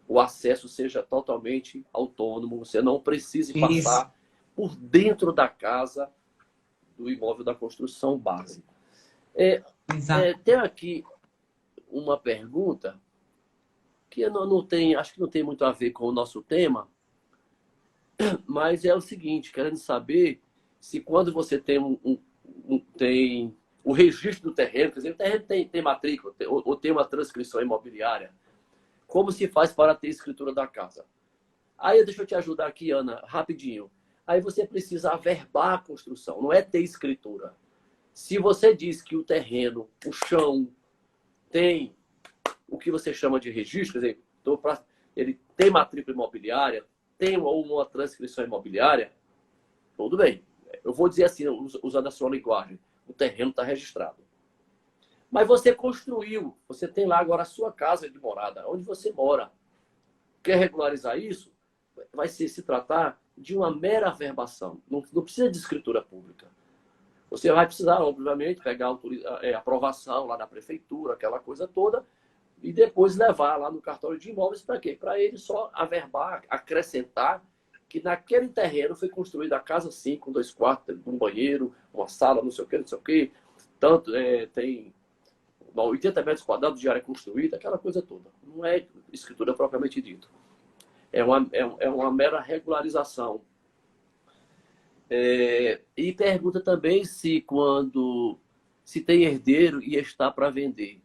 O acesso seja totalmente autônomo, você não precise Isso. passar por dentro da casa do imóvel da construção base. Exato. Tem aqui uma pergunta que não tem, acho que não tem muito a ver com o nosso tema, mas é o seguinte, querendo saber se quando você tem tem o registro do terreno, quer dizer, o terreno tem matrícula ou tem uma transcrição imobiliária, como se faz para ter escritura da casa? Aí deixa eu te ajudar aqui, Ana, rapidinho. Aí você precisa averbar a construção, não é ter escritura. Se você diz que o terreno, o chão, tem o que você chama de registro, quer dizer, ele tem matrícula imobiliária, tem uma transcrição imobiliária, tudo bem. Eu vou dizer assim, usando a sua linguagem, o terreno está registrado. Mas você construiu, você tem lá agora a sua casa de morada, onde você mora. Quer regularizar isso? Vai se tratar de uma mera averbação. Não precisa de escritura pública. Você vai precisar, obviamente, pegar a aprovação lá da prefeitura, aquela coisa toda, e depois levar lá no cartório de imóveis para quê? Para ele só averbar, acrescentar que naquele terreno foi construída a casa sim, com 2 quartos, um banheiro, uma sala, não sei o quê. Tanto, tem 80 metros quadrados de área construída, aquela coisa toda. Não é escritura propriamente dita. É uma mera regularização. E pergunta também se tem herdeiro e está para vender.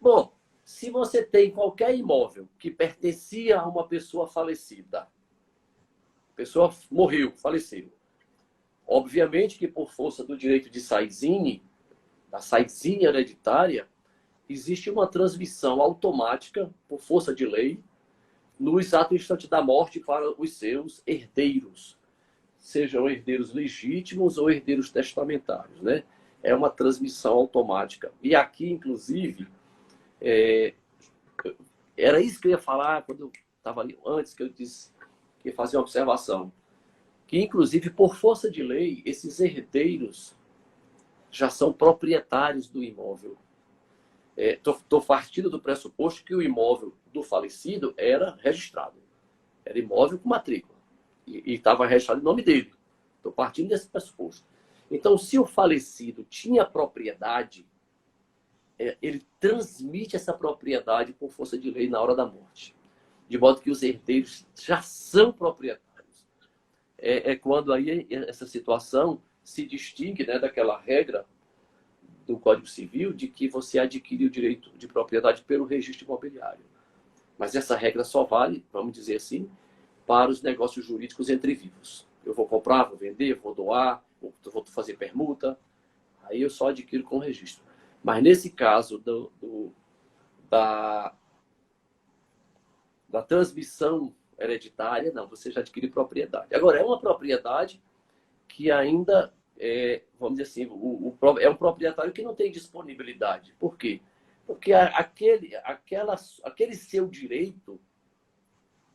Bom, se você tem qualquer imóvel que pertencia a uma pessoa falecida, a pessoa morreu, faleceu, obviamente que por força do direito de saizinho, da saizinha hereditária, existe uma transmissão automática, por força de lei, no exato instante da morte para os seus herdeiros, sejam herdeiros legítimos ou herdeiros testamentários, né? É uma transmissão automática. E aqui, inclusive, era isso que eu ia falar quando eu estava ali, antes que eu disse que ia fazer uma observação, que, inclusive, por força de lei, esses herdeiros já são proprietários do imóvel. Estou partindo do pressuposto que o imóvel do falecido era registrado. Era imóvel com matrícula. E estava registrado em nome dele. Estou partindo desse pressuposto. Então, se o falecido tinha propriedade, ele transmite essa propriedade por força de lei na hora da morte. De modo que os herdeiros já são proprietários. Quando aí essa situação se distingue, né, daquela regra do Código Civil de que você adquire o direito de propriedade pelo registro imobiliário. Mas essa regra só vale, vamos dizer assim, para os negócios jurídicos entre vivos. Eu vou comprar, vou vender, vou doar, vou fazer permuta, aí eu só adquiro com registro. Mas nesse caso da transmissão hereditária, não, você já adquire propriedade. Agora, é uma propriedade que ainda, vamos dizer assim, é um proprietário que não tem disponibilidade. Por quê? Porque aquele seu direito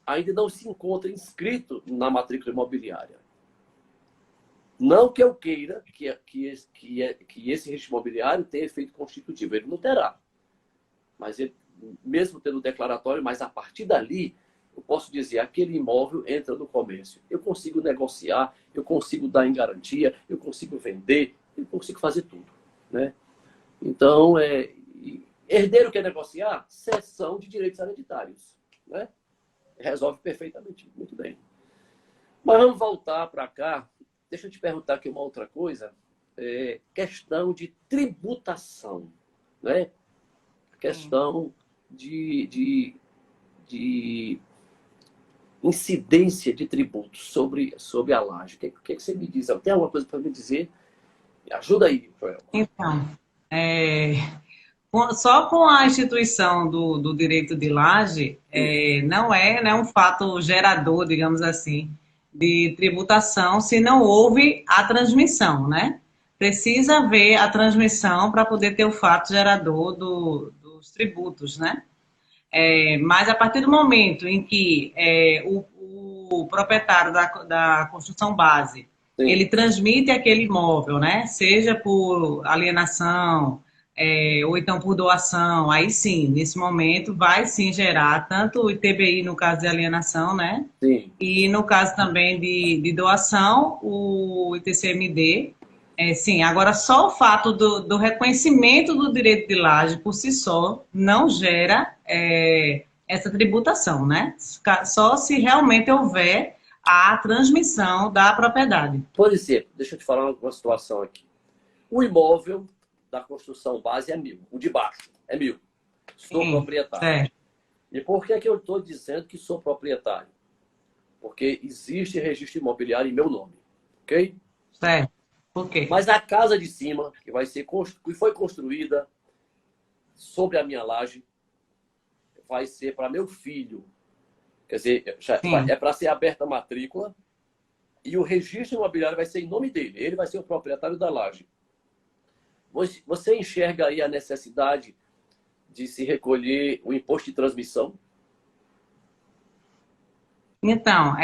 ainda não se encontra inscrito na matrícula imobiliária. Não que eu queira que esse registro imobiliário tenha efeito constitutivo. Ele não terá. Mas ele, mesmo tendo declaratório, mas a partir dali, eu posso dizer, aquele imóvel entra no comércio. Eu consigo negociar, eu consigo dar em garantia, eu consigo vender, eu consigo fazer tudo, né? Então, herdeiro quer negociar? Cessão de direitos hereditários, né? Resolve perfeitamente, muito bem. Mas vamos voltar para cá. Deixa eu te perguntar aqui uma outra coisa. Questão de tributação, né? Questão de incidência de tributos sobre a laje. O que você me diz? Tem alguma coisa para me dizer? Ajuda aí, Joel. Então, só com a instituição do direito de laje, não é um fato gerador, digamos assim, de tributação se não houve a transmissão, né? Precisa haver a transmissão para poder ter o fato gerador dos tributos, né? Mas a partir do momento em que o proprietário da construção base, sim, ele transmite aquele imóvel, né? Seja por alienação, ou então por doação, aí sim, nesse momento vai sim gerar tanto o ITBI no caso de alienação, né? Sim. E no caso também de doação, o ITCMD. Sim, agora só o fato do reconhecimento do direito de laje por si só não gera essa tributação, né? Só se realmente houver a transmissão da propriedade. Por exemplo, deixa eu te falar uma situação aqui. O imóvel da construção base é 1.000, o de baixo é 1.000. Sou proprietário. Certo. E por que eu estou dizendo que sou proprietário? Porque existe registro imobiliário em meu nome, ok? Certo. Por quê? Mas a casa de cima, que foi construída sobre a minha laje, vai ser para meu filho. Quer dizer, Sim. é para ser aberta a matrícula e o registro imobiliário vai ser em nome dele. Ele vai ser o proprietário da laje. Você enxerga aí a necessidade de se recolher o imposto de transmissão? Então,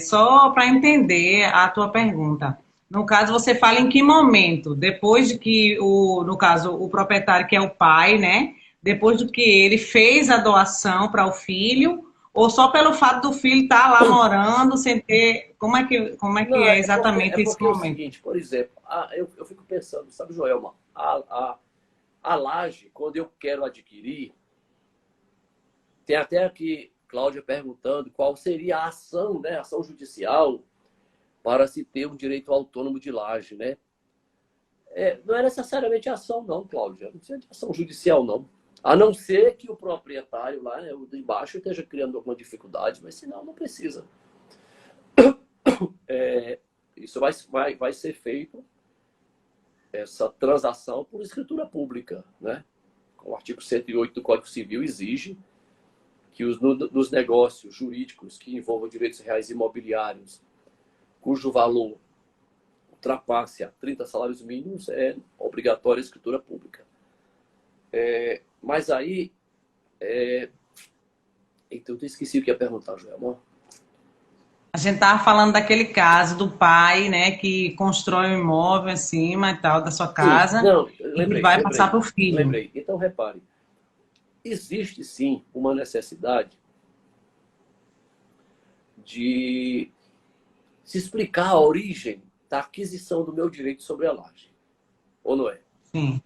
só para entender a tua pergunta. No caso, você fala em que momento? Depois de que no caso, o proprietário, que é o pai, né? Depois do que ele fez a doação para o filho, ou só pelo fato do filho estar lá morando sem ter. Como é que Não, é é exatamente esse porque é o momento? seguinte, por exemplo, eu fico pensando, sabe, Joelma, a laje, quando eu quero adquirir, tem até aqui Cláudia perguntando qual seria a ação, né, a ação judicial para se ter um direito autônomo de laje, né? Não é necessariamente ação, não, Cláudia. Não precisa de ação judicial, não. A não ser que o proprietário lá, né, o de baixo, esteja criando alguma dificuldade, mas senão não precisa. Isso vai ser feito, essa transação, por escritura pública, né? O artigo 108 do Código Civil exige que nos negócios jurídicos que envolvam direitos reais imobiliários, cujo valor ultrapasse a 30 salários mínimos, é obrigatória a escritura pública. Mas aí, então eu esqueci o que ia perguntar, Joel, amor. A gente estava falando daquele caso do pai, né, que constrói um imóvel em cima e tal da sua Sim, casa não, e lembrei, vai passar lembrei, para o filho. lembrei. Então, repare, existe sim uma necessidade de se explicar a origem da aquisição do meu direito sobre a laje. Ou não é? Sim,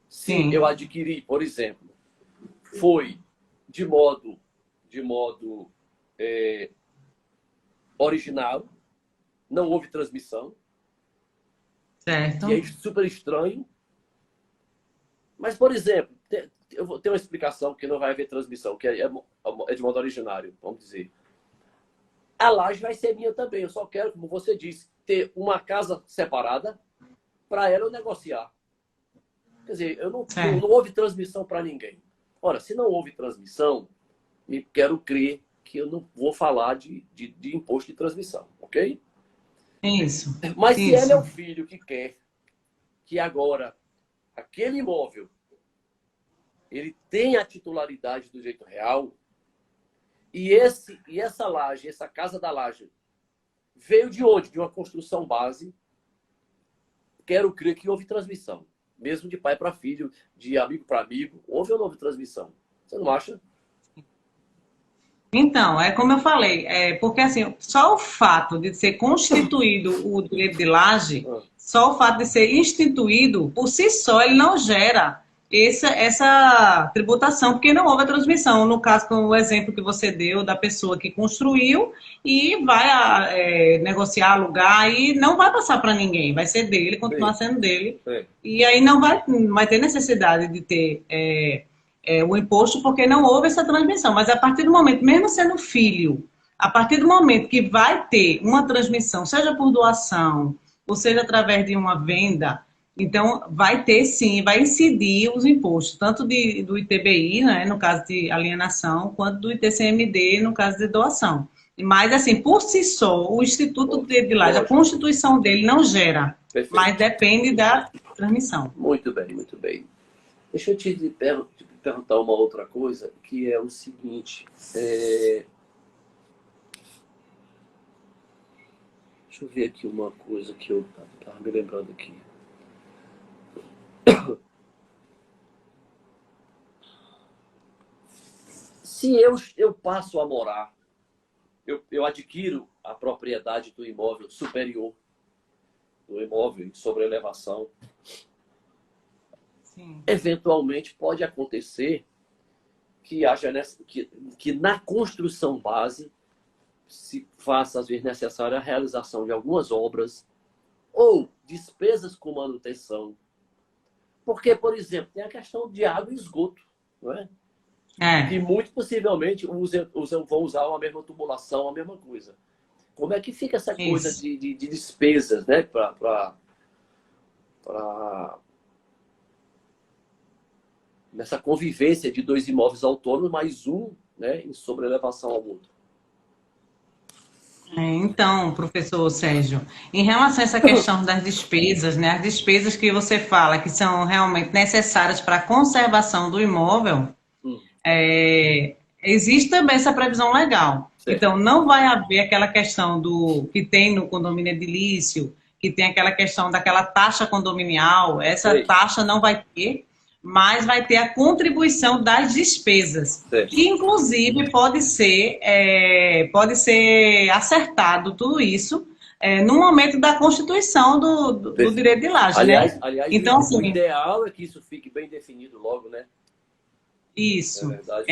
Se eu sim, adquiri, por exemplo, foi de modo original, não houve transmissão, que é certo. super estranho. Mas, por exemplo, eu vou ter uma explicação que não vai haver transmissão, que é de modo originário, vamos dizer. A laje vai ser minha também. Eu só quero, como você disse, ter uma casa separada para ela eu negociar. Quer dizer, não Certo. houve transmissão para ninguém. Ora, se não houve transmissão, me quero crer que eu não vou falar de imposto de transmissão, ok? Isso, Mas se ele é o isso. filho que quer que agora aquele imóvel ele tenha a titularidade do direito real e essa laje, essa casa da laje, veio de onde? De uma construção base. Quero crer que houve transmissão. Mesmo de pai para filho, de amigo para amigo. Houve ou não houve transmissão? Você não acha? Então, é como eu falei, porque assim, só o fato de ser constituído o direito de laje, Ah, só o fato de ser instituído, por si só, ele não gera essa tributação, porque não houve a transmissão. No caso, com o exemplo que você deu da pessoa que construiu e vai negociar, alugar e não vai passar para ninguém, vai ser dele, continuar bem, sendo dele. é, E aí não vai ter necessidade de ter o imposto porque não houve essa transmissão. Mas a partir do momento, mesmo sendo filho, a partir do momento que vai ter uma transmissão, seja por doação, ou seja através de uma venda, então vai ter sim, vai incidir os impostos, tanto do ITBI, né, no caso de alienação, quanto do ITCMD, no caso de doação. Mas, assim, por si só, o Instituto de Laje, a lógico, Constituição dele não gera, mas perfeito. depende da transmissão. Muito bem, muito bem. Deixa eu te perguntar uma outra coisa, que é o seguinte. Deixa eu ver aqui uma coisa que eu estava me lembrando aqui. Se eu passo a morar, eu adquiro a propriedade do imóvel superior, do imóvel em sobrelevação, Sim. eventualmente pode acontecer que haja que na construção base se faça, às vezes, necessária a realização de algumas obras ou despesas com manutenção. Porque, por exemplo, tem a questão de água e esgoto, não é? Que É, muito possivelmente vão usar a mesma tubulação, a mesma coisa. Como é que fica essa coisa isso. de despesas, né? nessa convivência de dois imóveis autônomos, mais um, né, em sobrelevação ao outro. Então, professor Sérgio, em relação a essa questão das despesas, né, as despesas que você fala que são realmente necessárias para a conservação do imóvel, Hum, existe também essa previsão legal. certo. Então, não vai haver aquela questão do que tem no condomínio edilício, que tem aquela questão daquela taxa condominial, essa Sei, taxa não vai ter, mas vai ter a contribuição das despesas, certo. que inclusive pode ser acertado tudo isso no momento da constituição do direito de laje, né? Aliás, Então, o assim, ideal é que isso fique bem definido logo, né? É isso. verdade.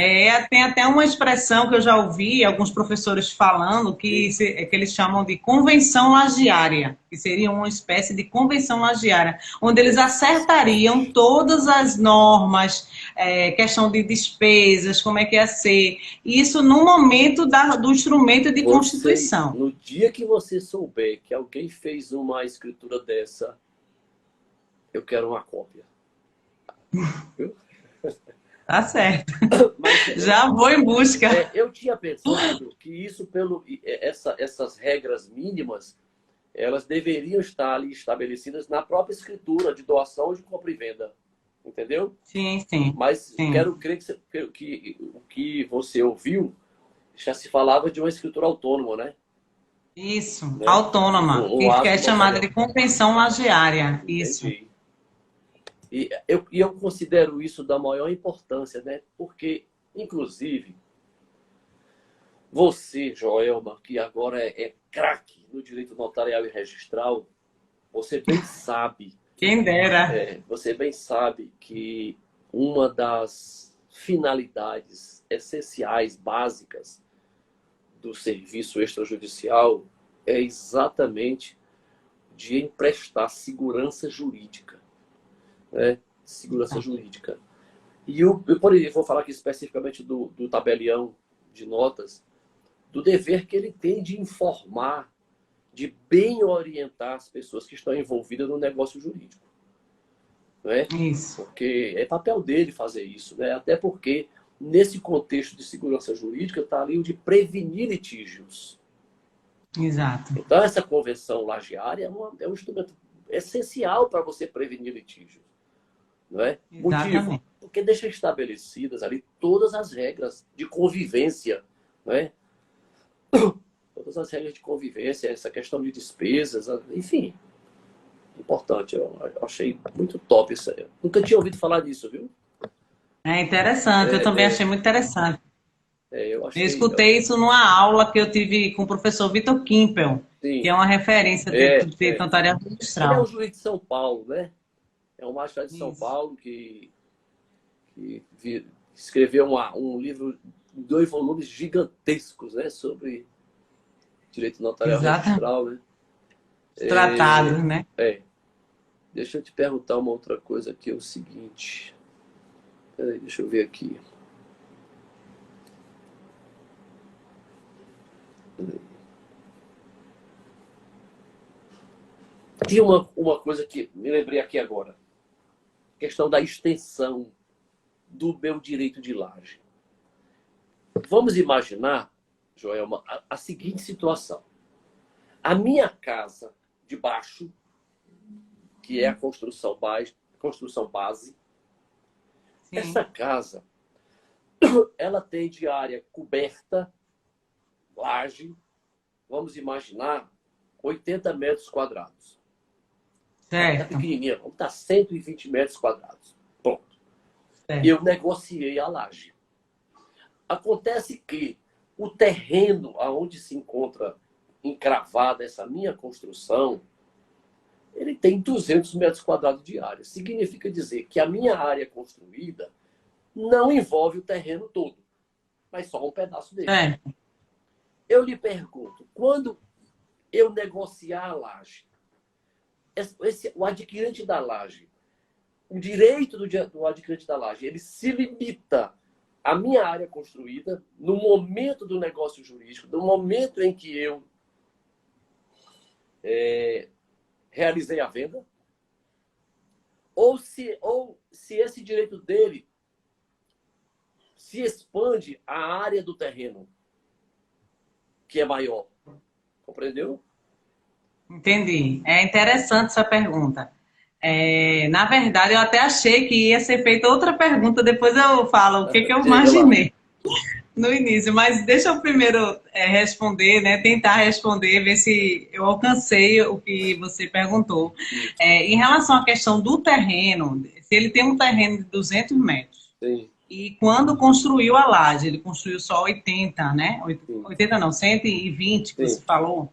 Tem até uma expressão que eu já ouvi alguns professores falando E que eles chamam de convenção lagiária, que seria uma espécie de convenção lagiária, onde eles acertariam todas as normas, questão de despesas, como é que ia ser, isso no momento do instrumento de você, constituição. no dia que você souber que alguém fez uma escritura dessa, eu quero uma cópia. Viu? Tá certo. Mas Já vou em busca. eu tinha pensado que isso, essas regras mínimas, elas deveriam estar ali estabelecidas na própria escritura de doação de compra e venda. Entendeu? Sim, sim, Mas sim. quero crer que o que você ouviu já se falava de uma escritura autônoma, né? Isso, Né? autônoma, Um que ato é chamada notarial. de convenção lagiária. Isso. Entendi. E eu considero isso da maior importância, né? Porque, inclusive, você, Joelma, que agora é craque no direito notarial e registral, você bem sabe, Quem dera. você bem sabe que uma das finalidades essenciais, básicas do serviço extrajudicial é exatamente de emprestar segurança jurídica, né? Segurança Exato. jurídica. E eu por exemplo, vou falar aqui especificamente do tabelião de notas, do dever que ele tem de informar, de bem orientar as pessoas que estão envolvidas no negócio jurídico, né? Isso, Porque é papel dele fazer isso, né? Até porque nesse contexto de segurança jurídica está ali o de prevenir litígios. exato. Então essa convenção lagiária é um instrumento essencial para você prevenir litígios, não é? Motivo, Exatamente. porque deixa estabelecidas ali todas as regras de convivência, não é? Todas as regras de convivência, essa questão de despesas, enfim, importante. Eu achei muito top isso aí. Eu nunca tinha ouvido falar disso, viu? É interessante, eu também É, achei muito interessante. eu Eu achei, escutei isso numa aula que eu tive com o professor Vitor Kimpel, que sim, é uma referência é, de é. notarial Ele é um registral. juiz de São Paulo, né? É um magistrado de São Isso, Paulo que escreveu um livro, 2 volumes gigantescos, né? Sobre direito notarial exatamente. registral, né? Os tratados, né? É. Deixa eu te perguntar uma outra coisa aqui, é o seguinte. Peraí, deixa eu ver aqui. Tinha uma coisa que me lembrei aqui agora. Questão da extensão do meu direito de laje. Vamos imaginar, Joelma, a seguinte situação. A minha casa de baixo, que é a construção base, essa Sim, casa, ela tem de área coberta, laje, vamos imaginar, 80 metros quadrados. Tá certo, pequenininha, vamos estar 120 metros quadrados. Pronto. certo. Eu negociei a laje. Acontece que o terreno aonde se encontra encravada essa minha construção, ele tem 200 metros quadrados de área. Significa dizer que a minha área construída não envolve o terreno todo, mas só um pedaço dele. Certo. Eu lhe pergunto, quando eu negociar a laje, o adquirente da laje, o direito do adquirente da laje, ele se limita à minha área construída no momento do negócio jurídico, no momento em que eu realizei a venda, ou se esse direito dele se expande a área do terreno, que é maior. Compreendeu? Entendi. É interessante essa pergunta. Na verdade, eu até achei que ia ser feita outra pergunta, depois eu falo o que eu Diga lá. imaginei no início, mas deixa eu primeiro responder, né? Tentar responder, ver se eu alcancei o que você perguntou. Em relação à questão do terreno, se ele tem um terreno de 200 metros, Sim, e quando construiu a laje, ele construiu só 80, né? sim, 80 não, 120 que sim. você falou.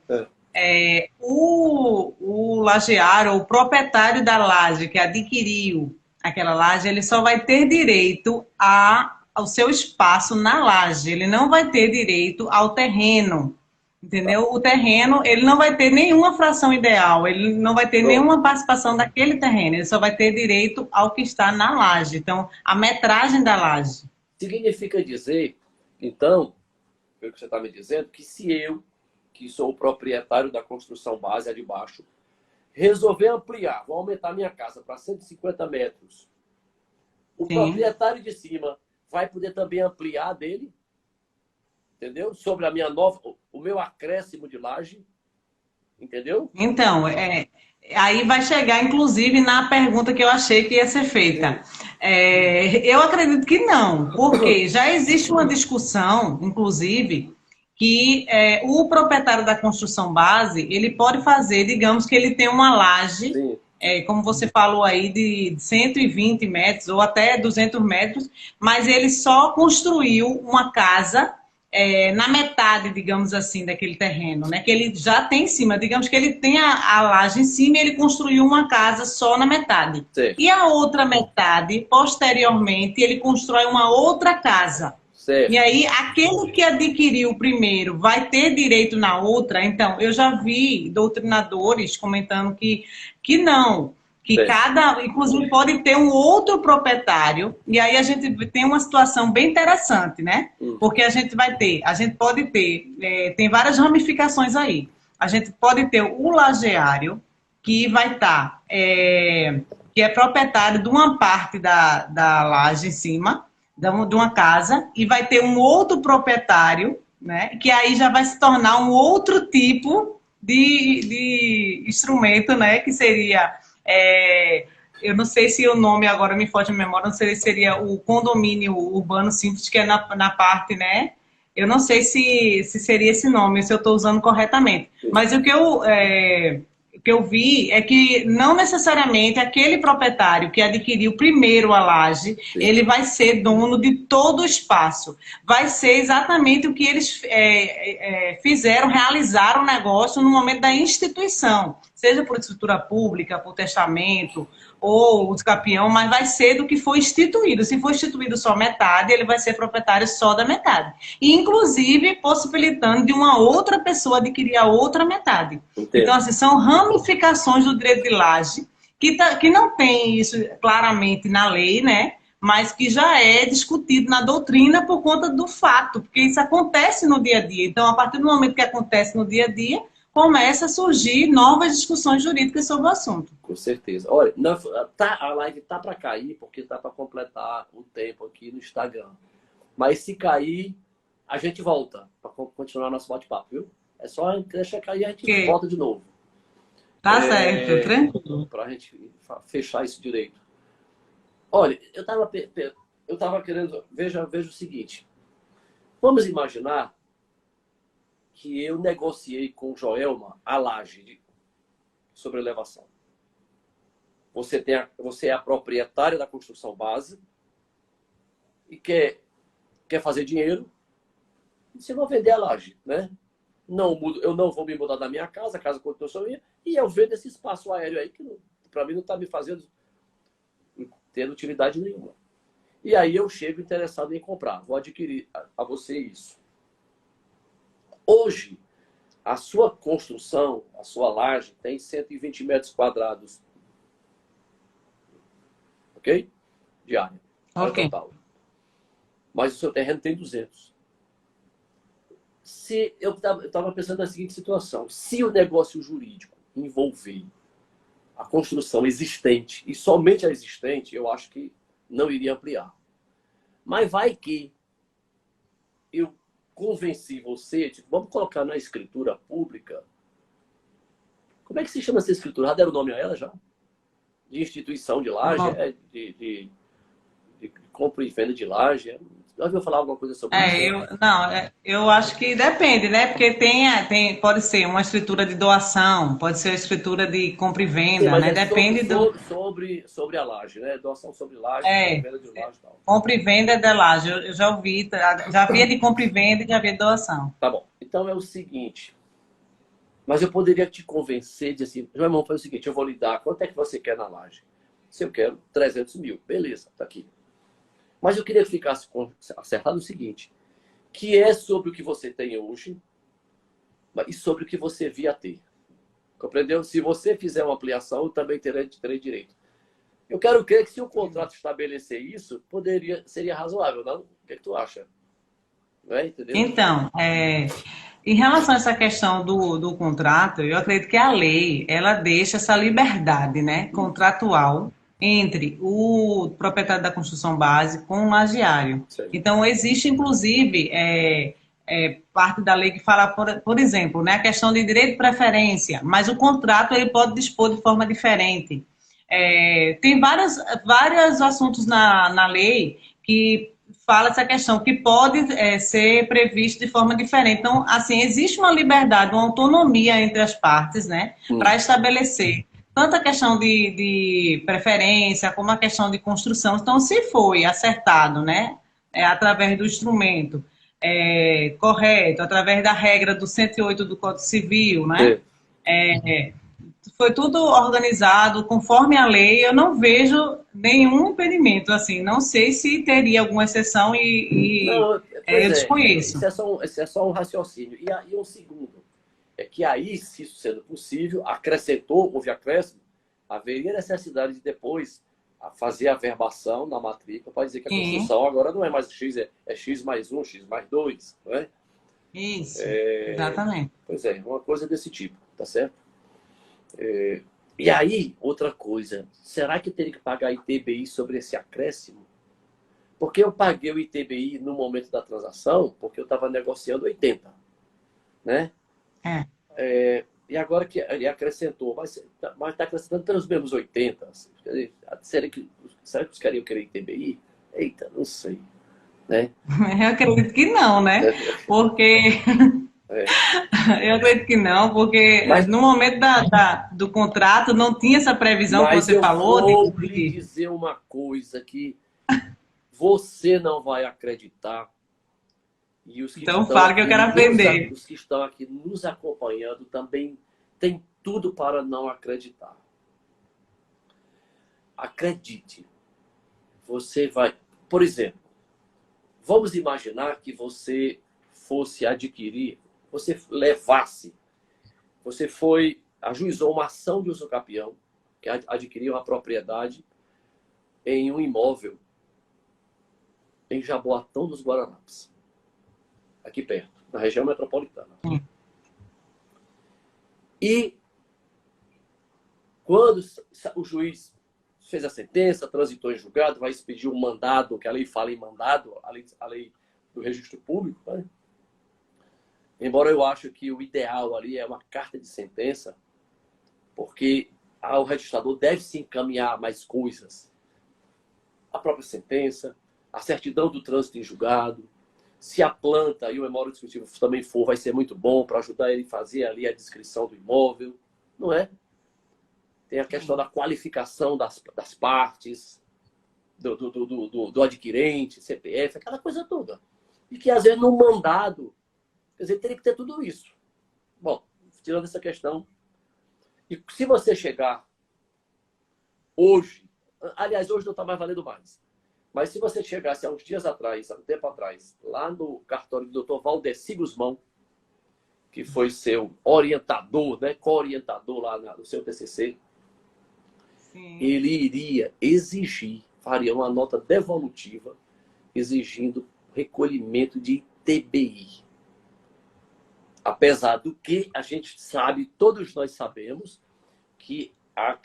É. O lajeário, o proprietário da laje que adquiriu aquela laje, ele só vai ter direito ao seu espaço na laje, ele não vai ter direito ao terreno, Tá. entendeu? O terreno, ele não vai ter nenhuma fração ideal, ele não vai ter Pronto. nenhuma participação daquele terreno, ele só vai ter direito ao que está na laje, então, a metragem da laje. Significa dizer, então, pelo que você está me dizendo, que se eu, que sou o proprietário da construção base, a de baixo, resolver ampliar, vou aumentar minha casa para 150 metros, o Sim. proprietário de cima vai poder também ampliar dele, entendeu? Sobre a minha nova, o meu acréscimo de laje, entendeu? Então, aí vai chegar, inclusive, na pergunta que eu achei que ia ser feita. Sim. Eu acredito que não, porque já existe uma discussão, inclusive, que o proprietário da construção base, ele pode fazer, digamos que ele tem uma laje, Sim. como você falou aí, de 120 metros ou até 200 metros, mas ele só construiu uma casa na metade, digamos assim, daquele terreno, né? Que ele já tem em cima, digamos que ele tem a laje em cima e ele construiu uma casa só na metade. Certo. E a outra metade, posteriormente, ele constrói uma outra casa. E Certo. aí, aquele que adquiriu primeiro vai ter direito na outra. Então, eu já vi doutrinadores comentando que não, que Certo. cada, inclusive, pode ter um outro proprietário. E aí a gente tem uma situação bem interessante, né? Porque a gente pode ter, tem várias ramificações aí. A gente pode ter o lajeário, que vai estar, que é proprietário de uma parte da laje em cima, de uma casa, e vai ter um outro proprietário, né, que aí já vai se tornar um outro tipo de instrumento, né, que seria, eu não sei se o nome agora me foge de memória, não sei se seria o condomínio urbano simples, que é na parte, né, eu não sei se seria esse nome, se eu estou usando corretamente, mas o que eu vi é que não necessariamente aquele proprietário que adquiriu primeiro a laje, ele vai ser dono de todo o espaço. Vai ser exatamente o que eles fizeram, realizaram o negócio no momento da instituição, seja por escritura pública, por testamento ou os capião, mas vai ser do que foi instituído. Se for instituído só metade, ele vai ser proprietário só da metade. E, inclusive, possibilitando de uma outra pessoa adquirir a outra metade. Entendo. Então, assim, são ramificações do direito de laje, que não tem isso claramente na lei, né? Mas que já é discutido na doutrina por conta do fato, porque isso acontece no dia a dia. Então, a partir do momento que acontece no dia a dia, começa a surgir novas discussões jurídicas sobre o assunto. Com certeza. Olha, a live tá para cair, porque tá para completar o tempo aqui no Instagram. Mas se cair, a gente volta para continuar nosso bate-papo, viu? É só deixar cair e a gente volta de novo. Tá certo, tranquilo. Para a gente fechar isso direito. Olha, eu tava querendo... Veja o seguinte. Vamos imaginar que eu negociei com o Joelma a laje sobre elevação. Você é a proprietária da construção base e quer fazer dinheiro. Você vai vender a laje, né? Eu não vou me mudar da minha casa, a casa continua minha, e eu vendo esse espaço aéreo aí que para mim não está me fazendo ter utilidade nenhuma. E aí eu chego interessado em comprar, vou adquirir a você isso. Hoje, a sua construção, a sua laje tem 120 metros quadrados. Ok? De área. Ok. Total. Mas o seu terreno tem 200. Eu estava pensando na seguinte situação. Se o negócio jurídico envolver a construção existente, e somente a existente, eu acho que não iria ampliar. Mas vai que eu convenci você, tipo, vamos colocar na escritura pública. Como é que se chama essa escritura? Já deram o nome a ela já? De instituição de laje, de compra e venda de laje. Já ouviu falar alguma coisa sobre isso? Eu acho que depende, né? Porque pode ser uma escritura de doação, pode ser uma escritura de compra e Sim, venda, mas né? é Depende do. sobre a laje, né? Doação sobre laje, compra e É, venda de laje e tal. compra e venda de laje. Eu já ouvi, já havia de compra e venda e já havia de doação. Tá bom. Então é o seguinte. Mas eu poderia te convencer de assim, meu irmão, faz o seguinte, eu vou lhe dar, quanto é que você quer na laje? Se eu quero 300 mil, beleza, tá aqui. Mas eu queria que ficasse acertado o seguinte, que é sobre o que você tem hoje e sobre o que você via ter. Compreendeu? Se você fizer uma ampliação, eu também terei direito. Eu quero crer que se o contrato estabelecer isso, seria razoável, não? O que é que tu acha? Não é? Entendeu? Então, em relação a essa questão do contrato, eu acredito que a lei, ela deixa essa liberdade, né, contratual entre o proprietário da construção base com o lajeário. Sei. Então, existe, inclusive, parte da lei que fala, por exemplo, né, a questão de direito de preferência, mas o contrato ele pode dispor de forma diferente. Tem vários assuntos na lei que fala essa questão, que pode ser previsto de forma diferente. Então, assim, existe uma liberdade, uma autonomia entre as partes, né, para estabelecer tanto a questão de preferência, como a questão de construção. Então, se foi acertado, né, através do instrumento correto, através da regra do 108 do Código Civil, né, foi tudo organizado conforme a lei, eu não vejo nenhum impedimento, assim, não sei se teria alguma exceção Não, pois eu desconheço. isso é só um raciocínio. E um segundo, é que aí, se isso sendo possível, houve acréscimo, haveria necessidade de depois fazer a verbação na matrícula para dizer que a construção agora não é mais X, é X mais 1, X mais 2, não é? Isso, exatamente. Pois é, uma coisa desse tipo, tá certo? E aí, outra coisa, será que eu teria que pagar ITBI sobre esse acréscimo? Porque eu paguei o ITBI no momento da transação, porque eu estava negociando 80, né? E agora que ele acrescentou, mas está acrescentando pelos mesmos 80. Será que os caras iam querer ITBI? Eita, não sei, né? Eu acredito que não, né? Porque eu acredito que não, porque Mas, no momento do contrato não tinha essa previsão que mas você eu falou vou lhe dizer uma coisa que você não vai acreditar. E os que Então estão fala que eu aqui quero aprender. os que estão aqui nos acompanhando também têm tudo para não acreditar. Acredite. Você vai... Por exemplo, vamos imaginar que você fosse adquirir, você levasse, ajuizou uma ação de usucapião, que adquiriu uma propriedade em um imóvel em Jaboatão dos Guararapes, aqui perto, na região metropolitana. E quando o juiz fez a sentença, transitou em julgado, vai expedir um mandado, que a lei fala em mandado, a lei do registro público, né? Embora eu acho que o ideal ali é uma carta de sentença, porque o registrador deve se encaminhar mais coisas. A própria sentença, a certidão do trânsito em julgado, se a planta e o memório descritivo também for, vai ser muito bom para ajudar ele a fazer ali a descrição do imóvel, não é? Tem a questão da qualificação das partes, do adquirente, CPF, aquela coisa toda. E que às vezes no mandado, quer dizer, teria que ter tudo isso. Bom, tirando essa questão. E se você chegar hoje, aliás, hoje não está mais valendo mais, mas se você chegasse há uns dias atrás, há um tempo atrás, lá no cartório do Dr. Valdeci Guzmão, que foi seu orientador, né, co-orientador lá no seu TCC, sim, ele iria exigir, faria uma nota devolutiva, exigindo recolhimento de ITBI. Apesar do que a gente sabe, todos nós sabemos, que a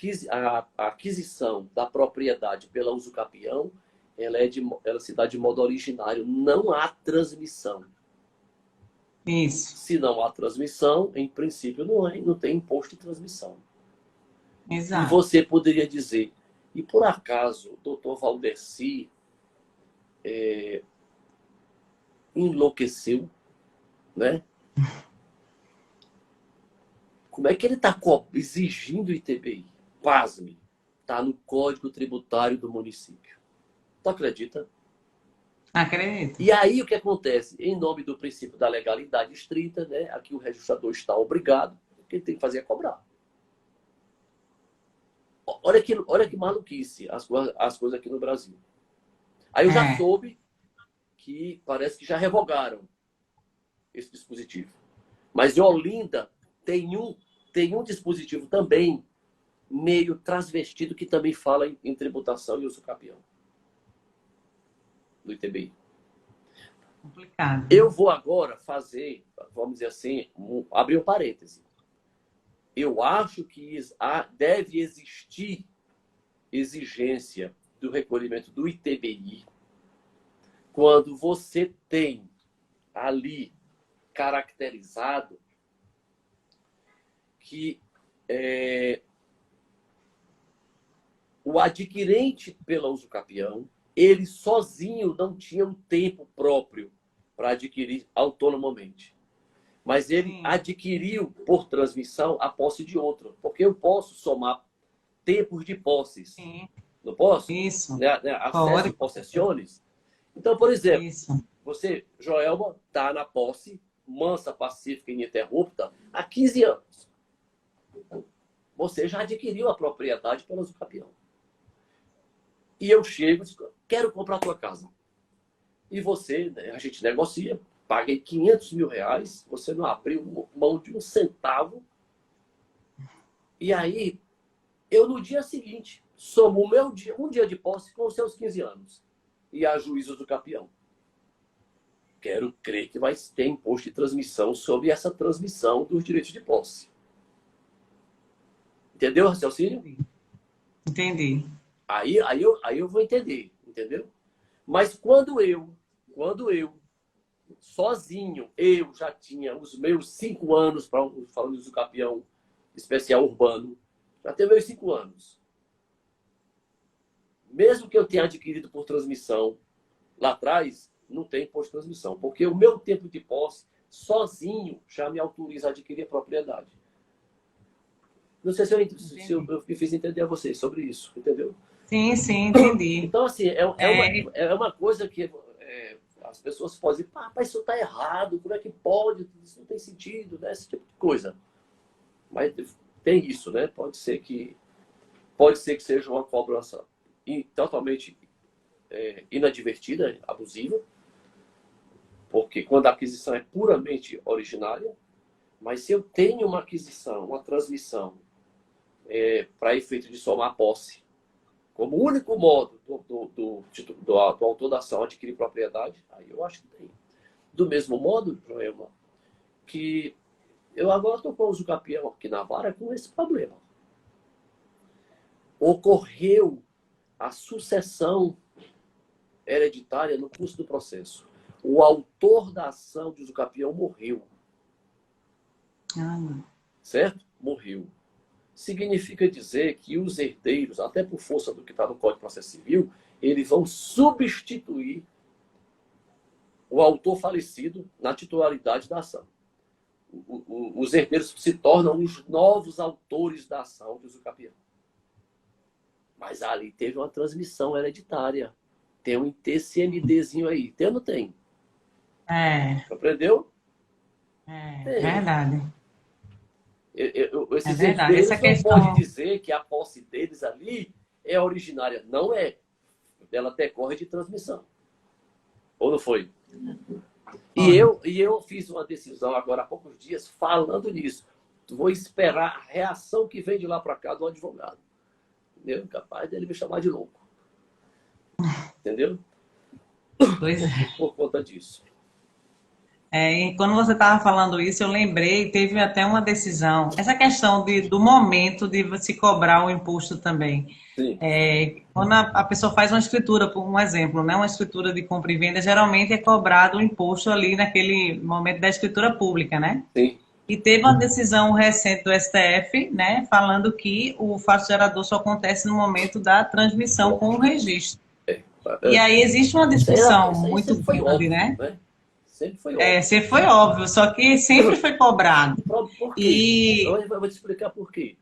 aquisição da propriedade pela usucapião, ela se dá de modo originário, não há transmissão. Isso, Se não há transmissão, em princípio não tem imposto de transmissão. E exato. você poderia dizer, e por acaso o doutor Valdeci enlouqueceu, né? Como é que ele está exigindo ITBI? Pasme, está no Código Tributário do município. Tu acredita? Acredito. E aí o que acontece? Em nome do princípio da legalidade estrita, né? Aqui o registrador está obrigado, o que ele tem que fazer é cobrar. Olha que maluquice as coisas aqui no Brasil. Aí eu já É, soube que parece que já revogaram esse dispositivo. Mas em Olinda tem um dispositivo também meio transvestido que também fala em tributação e uso capião do ITBI. complicado. Eu vou agora fazer, vamos dizer assim, abrir um parêntese. Eu acho que deve existir exigência do recolhimento do ITBI quando você tem ali caracterizado que o adquirente pela usucapião, ele sozinho não tinha um tempo próprio para adquirir autonomamente. Mas ele Sim, adquiriu por transmissão a posse de outro. Porque eu posso somar tempos de posses. sim. Não posso? Isso. Né? Acesso Pode, e com certeza. possessões. Então, por exemplo, Isso. você, Joelma, está na posse mansa, pacífica e ininterrupta há 15 anos. Você já adquiriu a propriedade pelo usucapião. E eu chego e digo, quero comprar a tua casa. E você, né, a gente negocia, paguei 500 mil reais, você não abriu mão de um centavo. E aí, eu no dia seguinte, somo o meu dia, um dia de posse com os seus 15 anos. E a juízo do capião. Quero crer que vai ter imposto de transmissão sobre essa transmissão dos direitos de posse. Entendeu, raciocínio? Entendi. Aí eu vou entender, entendeu? Mas quando eu, sozinho, eu já tinha os meus 5 anos, falando do capião especial urbano, já tenho meus 5 anos. Mesmo que eu tenha adquirido por transmissão lá atrás, não tem imposto de transmissão, porque o meu tempo de posse, sozinho, já me autoriza a adquirir a propriedade. Não sei se Entendi. eu me fiz entender a vocês sobre isso, entendeu? Sim, sim, entendi. Então, assim, É, é uma coisa que as pessoas podem dizer, mas isso está errado, como é que pode? Isso não tem sentido, né? Esse tipo de coisa. Mas tem isso, né? Pode ser que seja uma cobrança totalmente inadvertida, abusiva, porque quando a aquisição é puramente originária, mas se eu tenho uma aquisição, uma transmissão, para efeito de somar posse, como único modo do autor da ação adquirir propriedade, aí eu acho que tem. Do mesmo modo, Joelma, que eu agora estou com o usucapião aqui na vara com esse problema. Ocorreu a sucessão hereditária no curso do processo. O autor da ação de usucapião morreu, ah, certo? Morreu. Significa dizer que os herdeiros, até por força do que está no Código de Processo Civil, eles vão substituir o autor falecido na titularidade da ação. Os herdeiros se tornam os novos autores da ação de usucapião. Mas ali teve uma transmissão hereditária. Tem um TCMDzinho aí. Tem ou não tem? é, Compreendeu? Tem. verdade. É Esses verdade. Essa herdeiros não podem questão, dizer que a posse deles ali é originária. Não é. Ela decorre de transmissão. Ou não foi? olha, E eu fiz uma decisão agora há poucos dias falando nisso. Vou esperar a reação que vem de lá para cá do advogado. Entendeu? Capaz dele me chamar de louco. Entendeu? pois é. Por conta disso. E quando você estava falando isso, eu lembrei, teve até uma decisão. Essa questão do momento de se cobrar o imposto também. Sim, Quando a pessoa faz uma escritura, por um exemplo, né, uma escritura de compra e venda, geralmente é cobrado o imposto ali naquele momento da escritura pública, né? sim. E teve uma decisão recente do STF, né, falando que o fato gerador só acontece no momento da transmissão com o registro. E aí existe uma discussão Isso aí muito sempre foi grande, óbvio, né? né? Sempre foi óbvio. Sempre foi óbvio, só que sempre foi cobrado. Por quê? E Eu vou te explicar por quê.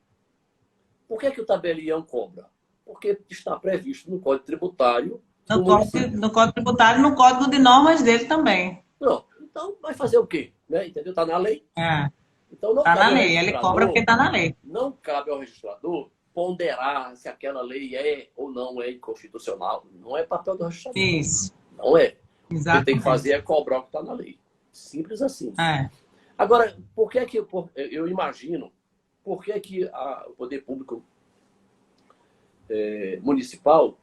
Por que que o tabelião cobra? Porque está previsto no Código Tributário do município. no Código Tributário, no Código de Normas dele também. Não, então vai fazer o quê? Né? Entendeu? Está na lei. É, Então não tá na cabe ao lei, ele cobra porque registrador, tá na lei. não cabe ao registrador ponderar se aquela lei é ou não é inconstitucional. Não é papel do registrador. Isso, Não é. O que ele tem que exatamente. fazer é cobrar o que está na lei. Simples assim. É. Agora, por que que eu imagino, por que que o poder público municipal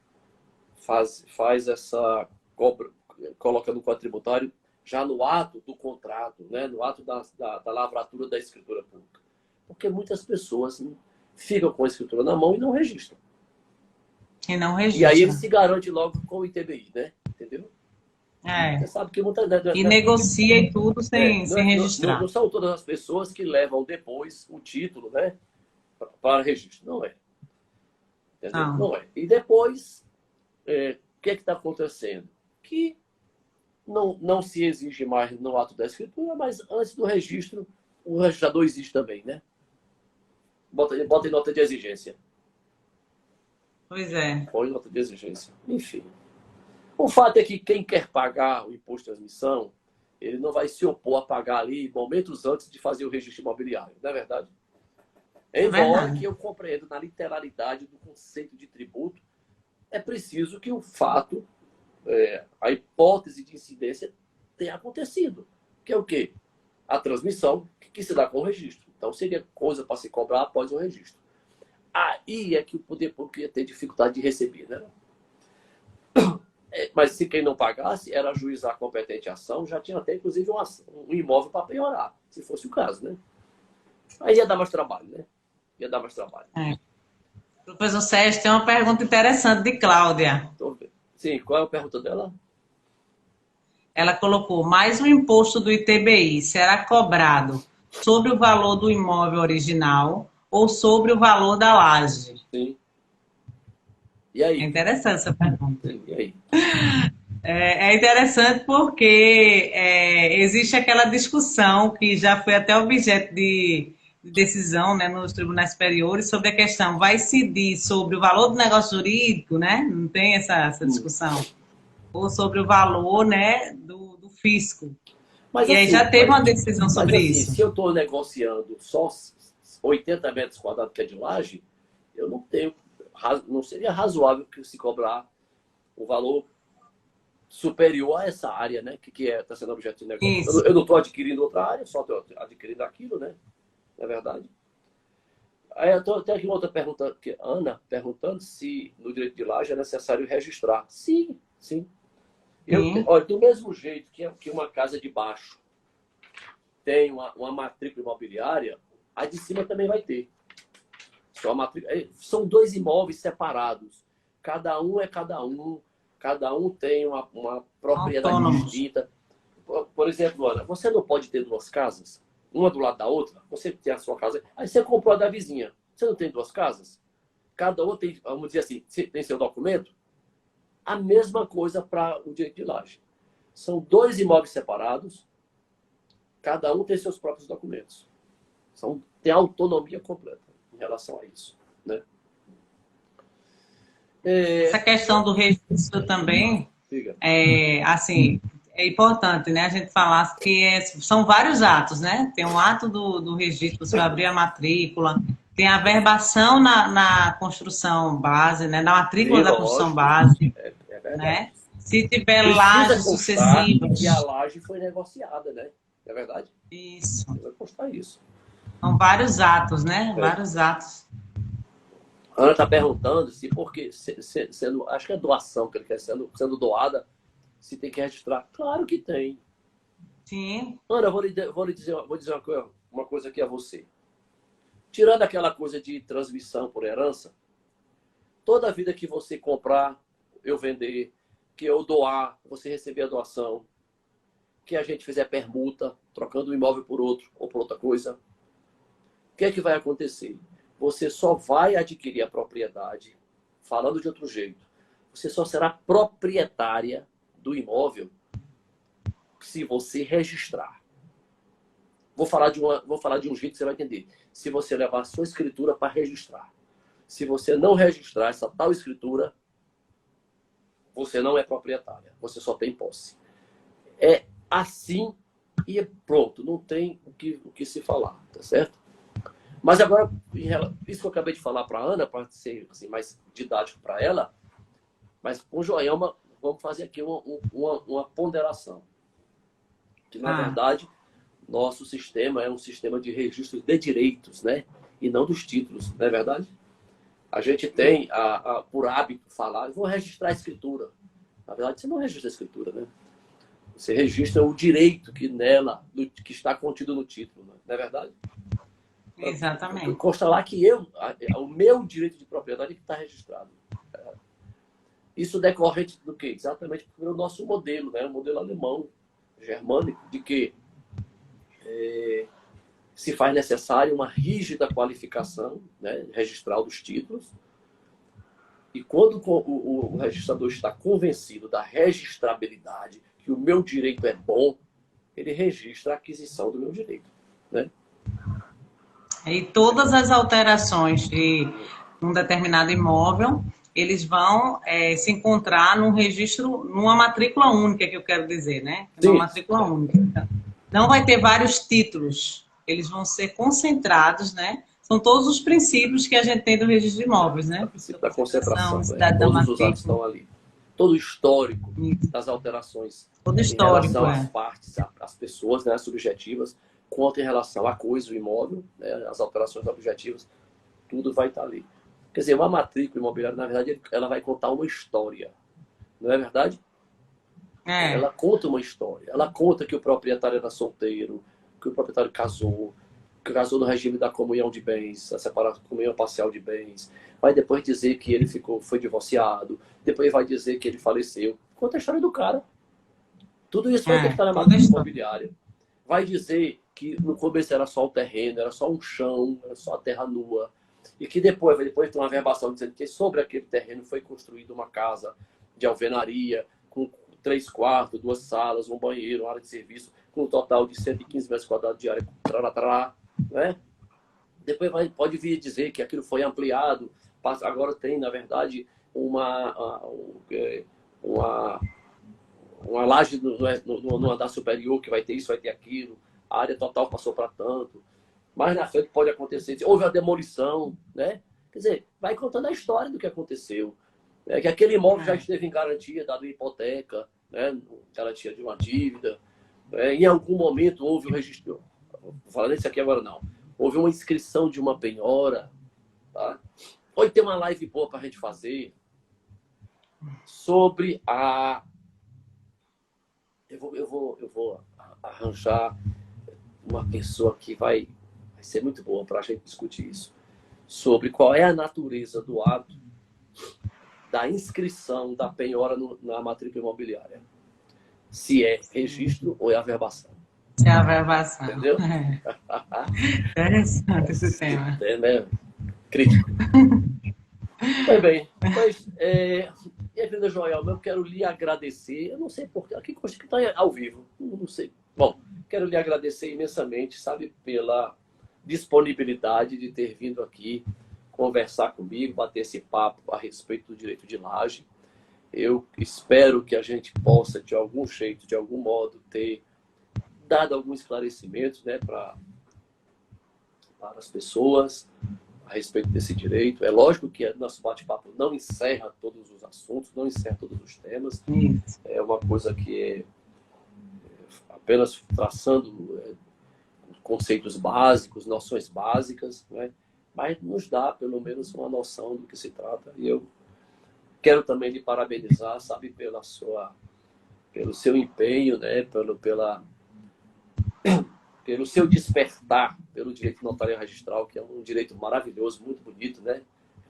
faz essa cobra, coloca no Código Tributário já no ato do contrato, né? No ato da lavratura da escritura pública? Porque muitas pessoas ficam com a escritura na mão e não registram. E não E aí ele registra. se garante logo com o ITBI, né? Entendeu? Você É. sabe que muitas... E negocia e tudo sem não registrar. são todas as pessoas que levam depois o título, né? Para registro. Não é. Entendeu? Não. Não é. E depois, o que está acontecendo? Que não se exige mais no ato da escritura, mas antes do registro, o registrador exige também, né? Bota em nota de exigência. Pois é. Põe nota de exigência. Enfim. O fato é que quem quer pagar o imposto de transmissão, ele não vai se opor a pagar ali momentos antes de fazer o registro imobiliário, não é verdade? Embora que eu compreendo na literalidade do conceito de tributo, é preciso que o fato, a hipótese de incidência tenha acontecido. Que é o quê? A transmissão que se dá com o registro. Então, seria coisa para se cobrar após o registro. Aí é que o poder público ia ter dificuldade de receber, né? Mas se quem não pagasse, era ajuizar a competente ação, já tinha até, inclusive, um imóvel para penhorar, se fosse o caso, né? Aí ia dar mais trabalho, né? Ia dar mais trabalho. Professor Sérgio, tem uma pergunta interessante de Cláudia. Sim, qual é a pergunta dela? Ela colocou, mais o imposto do ITBI será cobrado sobre o valor do imóvel original ou sobre o valor da laje? Sim. E aí? É interessante essa pergunta. Sim, e aí? É interessante porque existe aquela discussão que já foi até objeto de decisão, né, nos tribunais superiores sobre a questão, vai incidir sobre o valor do negócio jurídico, né? Não tem essa discussão. Ou sobre o valor, né, do fisco. Mas, E aí assim, já teve uma decisão sobre isso. Se eu estou negociando só 80 metros quadrados que é de laje, eu não seria razoável que se cobrar o valor superior a essa área, né? Que está sendo objeto de negócio. Eu não estou adquirindo outra área, só estou adquirindo aquilo, né? Não é verdade? Aí tem aqui uma outra pergunta, que Ana perguntando se no direito de laje é necessário registrar. Sim, sim. Olha, do mesmo jeito que uma casa de baixo tem uma matrícula imobiliária, a de cima também vai ter. São dois imóveis separados. Cada um é cada um. Cada um tem uma propriedade distinta. Por exemplo, Ana, você não pode ter duas casas, uma do lado da outra. Você tem a sua casa, aí você comprou a da vizinha. Você não tem duas casas? Cada um tem, vamos dizer assim, tem seu documento? A mesma coisa para o direito de laje. São dois imóveis separados, cada um tem seus próprios documentos. Tem autonomia completa em relação a isso, né? Essa questão do registro também, assim, é importante, né? A gente falar que são vários atos, né? Tem um ato do registro, você vai abrir a matrícula, tem a verbação na construção base, né? Na matrícula da construção base, né? Se tiver lajes sucessivas. E a laje foi negociada, né? É verdade? Isso. Vai constar isso. São vários atos, né? Vários atos. A Ana está perguntando se porque sendo, acho que é doação que ele quer, sendo doada, se tem que registrar. Claro que tem. Sim. Ana, vou dizer uma coisa aqui a você. Tirando aquela coisa de transmissão por herança, toda vida que você comprar, eu vender, que eu doar, você receber a doação, que a gente fizer permuta, trocando um imóvel por outro ou por outra coisa, o que é que vai acontecer? Você só vai adquirir a propriedade, falando de outro jeito, você só será proprietária do imóvel se você registrar. Vou falar de um jeito que você vai entender. Se você levar a sua escritura para registrar. Se você não registrar essa tal escritura, você não é proprietária. Você só tem posse. É assim e pronto. Não tem o que se falar, tá certo? Mas agora, isso que eu acabei de falar para a Ana, para ser assim, mais didático para ela, mas com Joelma, vamos fazer aqui uma ponderação. Que, na verdade, nosso sistema é um sistema de registro de direitos, né? E não dos títulos, não é verdade? A gente tem, por hábito, falar, eu vou registrar a escritura. Na verdade, você não registra a escritura, né? Você registra o direito que nela, que está contido no título, não é verdade? Exatamente. Consta lá que o meu direito de propriedade é que está registrado. Isso decorrente do quê? Exatamente pelo nosso modelo, né? O modelo alemão, germânico, de que se faz necessário uma rígida qualificação, né, registral dos títulos. E quando o registrador está convencido da registrabilidade, que o meu direito é bom, ele registra a aquisição do meu direito, né? E todas as alterações de um determinado imóvel, eles vão se encontrar num registro, numa matrícula única, que eu quero dizer, né? Uma matrícula única. Não vai ter vários títulos, eles vão ser concentrados, né? São todos os princípios que a gente tem do registro de imóveis, né? O princípio da concentração, todos os atos estão ali. Todo o histórico das alterações em relação às partes, às pessoas, né, subjetivas, quanto em relação à coisa, o imóvel, né, as alterações objetivas, tudo vai estar ali. Quer dizer, uma matrícula imobiliária, na verdade, ela vai contar uma história, não é verdade? Ela conta uma história. Ela conta que o proprietário era solteiro, que o proprietário casou no regime da comunhão de bens, a comunhão parcial de bens. Vai depois dizer que ele foi divorciado. Depois vai dizer que ele faleceu. Conta a história do cara. Tudo isso vai ter que estar na matrícula imobiliária. Vai dizer que no começo era só o terreno, era só um chão, era só a terra nua. E que depois tem uma verbação dizendo que sobre aquele terreno foi construída uma casa de alvenaria, com 3 quartos, 2 salas, um banheiro, uma área de serviço, com um total de 115 metros quadrados de área, né? Depois pode vir dizer que aquilo foi ampliado, agora tem, na verdade, uma laje no andar superior que vai ter isso, vai ter aquilo, a área total passou para tanto. Mais na frente pode acontecer, houve a demolição, né? Quer dizer, vai contando a história do que aconteceu. Que aquele imóvel já esteve em garantia, dado em hipoteca, né? Garantia de uma dívida. Em algum momento houve o registro. Vou falar desse aqui agora não. Houve uma inscrição de uma penhora. Tá? Pode ter uma live boa para a gente fazer sobre a... Eu vou arranjar uma pessoa que vai ser muito boa para a gente discutir isso. Sobre qual é a natureza do ato da inscrição da penhora na matrícula imobiliária. Se é registro ou é averbação. Se é averbação. Entendeu? Interessante esse tema. É, né? Crítico. Pois bem, minha querida Joelma, eu quero lhe agradecer. Eu não sei porquê, aqui consta que está ao vivo. Não sei. Bom, quero lhe agradecer imensamente, sabe, pela disponibilidade de ter vindo aqui conversar comigo, bater esse papo a respeito do direito de laje. Eu espero que a gente possa, de algum jeito, de algum modo, ter dado algum esclarecimento, né, para as pessoas a respeito desse direito. É lógico que nosso bate-papo não encerra todos os assuntos, não encerra todos os temas. É uma coisa que é apenas traçando conceitos básicos, noções básicas, né? Mas nos dá, pelo menos, uma noção do que se trata. E eu quero também lhe parabenizar, sabe, pelo seu empenho, né? pelo seu despertar pelo direito notarial registral, que é um direito maravilhoso, muito bonito, né?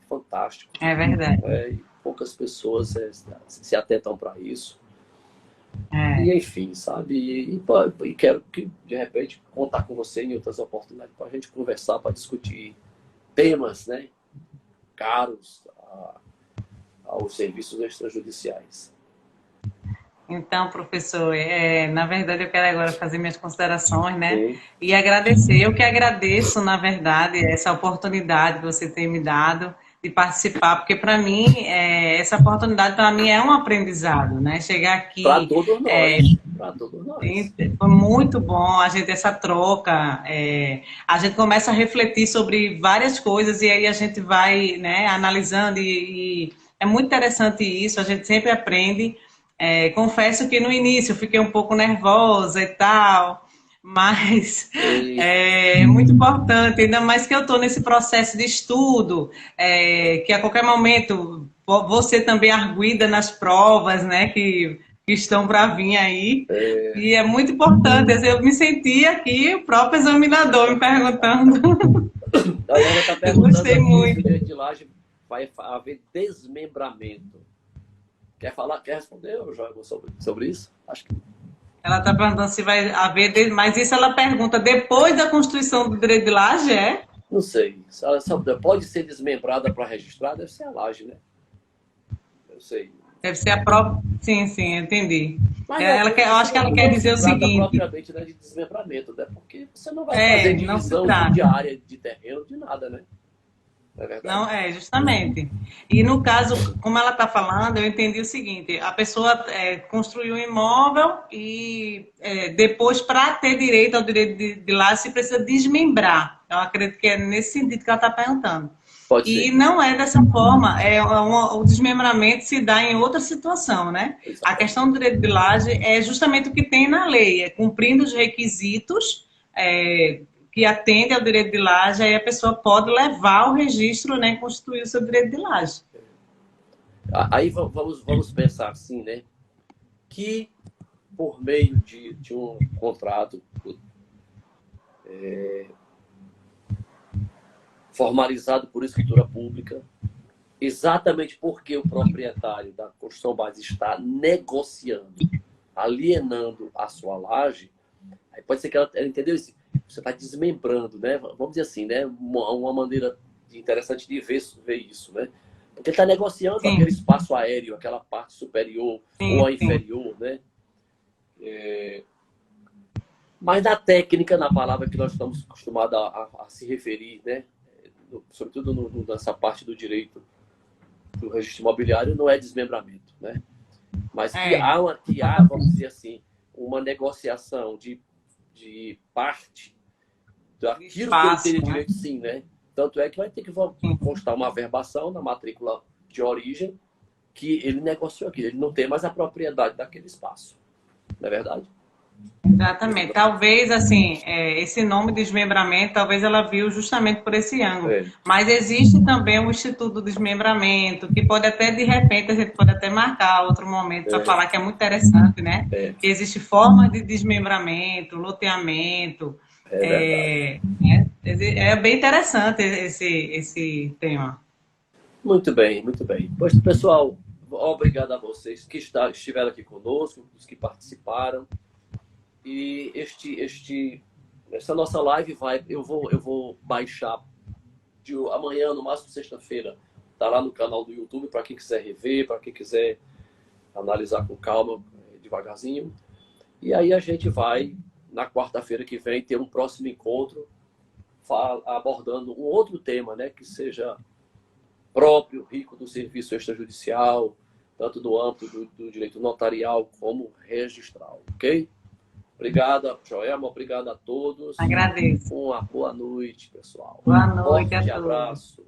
Fantástico. É verdade. E poucas pessoas se atentam para isso. É. E enfim, sabe? E quero que, de repente, contar com você em outras oportunidades para a gente conversar, para discutir temas, né, caros aos serviços extrajudiciais. Então, professor, na verdade eu quero agora fazer minhas considerações, né? Sim. E agradecer. Eu que agradeço, na verdade, essa oportunidade que você tem me dado de participar, porque para mim, essa oportunidade para mim é um aprendizado, né? Chegar aqui... Para todos nós. Para todos nós. Foi muito bom a gente, essa troca. A gente começa a refletir sobre várias coisas e aí a gente vai, né, analisando e é muito interessante isso, a gente sempre aprende. Confesso que no início eu fiquei um pouco nervosa e tal, mas é muito importante, ainda mais que eu estou nesse processo de estudo, que a qualquer momento você também arguida nas provas, né, que estão para vir aí, e é muito importante. Eu me senti aqui, o próprio examinador me perguntando. A Ana está perguntando, eu gostei muito. Se o de laje vai haver desmembramento. Quer responder, João, sobre isso? Acho que... Ela está perguntando se vai haver, mas isso ela pergunta depois da constituição do direito de laje, é? Não sei. Pode ser desmembrada para registrar, deve ser a laje, né? Eu sei. Deve ser a própria... Sim, entendi. Eu acho que ela quer dizer o seguinte... propriamente, né, de desmembramento, né? Porque você não vai fazer divisão de área de terreno, de nada, né? É verdade? Não, justamente. E no caso, como ela está falando, eu entendi o seguinte, a pessoa construiu um imóvel e depois, para ter direito ao direito de laje, se precisa desmembrar. Eu acredito que é nesse sentido que ela está perguntando. E não é dessa forma, o desmembramento se dá em outra situação, né? Exatamente. A questão do direito de laje é justamente o que tem na lei, cumprindo os requisitos que atende ao direito de laje, aí a pessoa pode levar o registro, né, constituir o seu direito de laje. Aí vamos pensar assim, né? Que por meio de um contrato formalizado por escritura pública, exatamente porque o proprietário da construção base está negociando, alienando a sua laje, aí pode ser que ela entendeu isso. Você está desmembrando, né? Vamos dizer assim, né? Uma maneira interessante de ver isso, né? Porque ele está negociando aquele espaço aéreo, aquela parte superior ou a inferior, né? Mas na técnica, na palavra que nós estamos acostumados a se referir, né? Sobretudo nessa parte do direito do registro imobiliário, não é desmembramento, né? Mas que há, vamos dizer assim, uma negociação de parte daquilo que ele teria direito, sim, né? Tanto é que vai ter que constar uma averbação na matrícula de origem que ele negociou aquilo, ele não tem mais a propriedade daquele espaço. Não é verdade? Exatamente. Talvez, assim, esse nome de desmembramento, talvez ela viu justamente por esse ângulo. Mas existe também o Instituto do Desmembramento, que pode até, de repente, a gente pode até marcar outro momento para falar, que é muito interessante, né? Que existe formas de desmembramento, loteamento. É bem interessante esse tema. Muito bem, muito bem. Pois, pessoal, obrigado a vocês que estiveram aqui conosco, os que participaram. E essa nossa live eu vou baixar de amanhã, no máximo sexta-feira. Tá lá no canal do YouTube para quem quiser rever, para quem quiser analisar com calma, devagarzinho. E aí a gente vai, na quarta-feira que vem, ter um próximo encontro abordando um outro tema, né, que seja próprio, rico do serviço extrajudicial, tanto do âmbito do direito notarial como registral, ok? Obrigada, Joelma. Obrigado a todos. Agradeço. Uma boa noite, pessoal. Boa noite a todos. Abraço.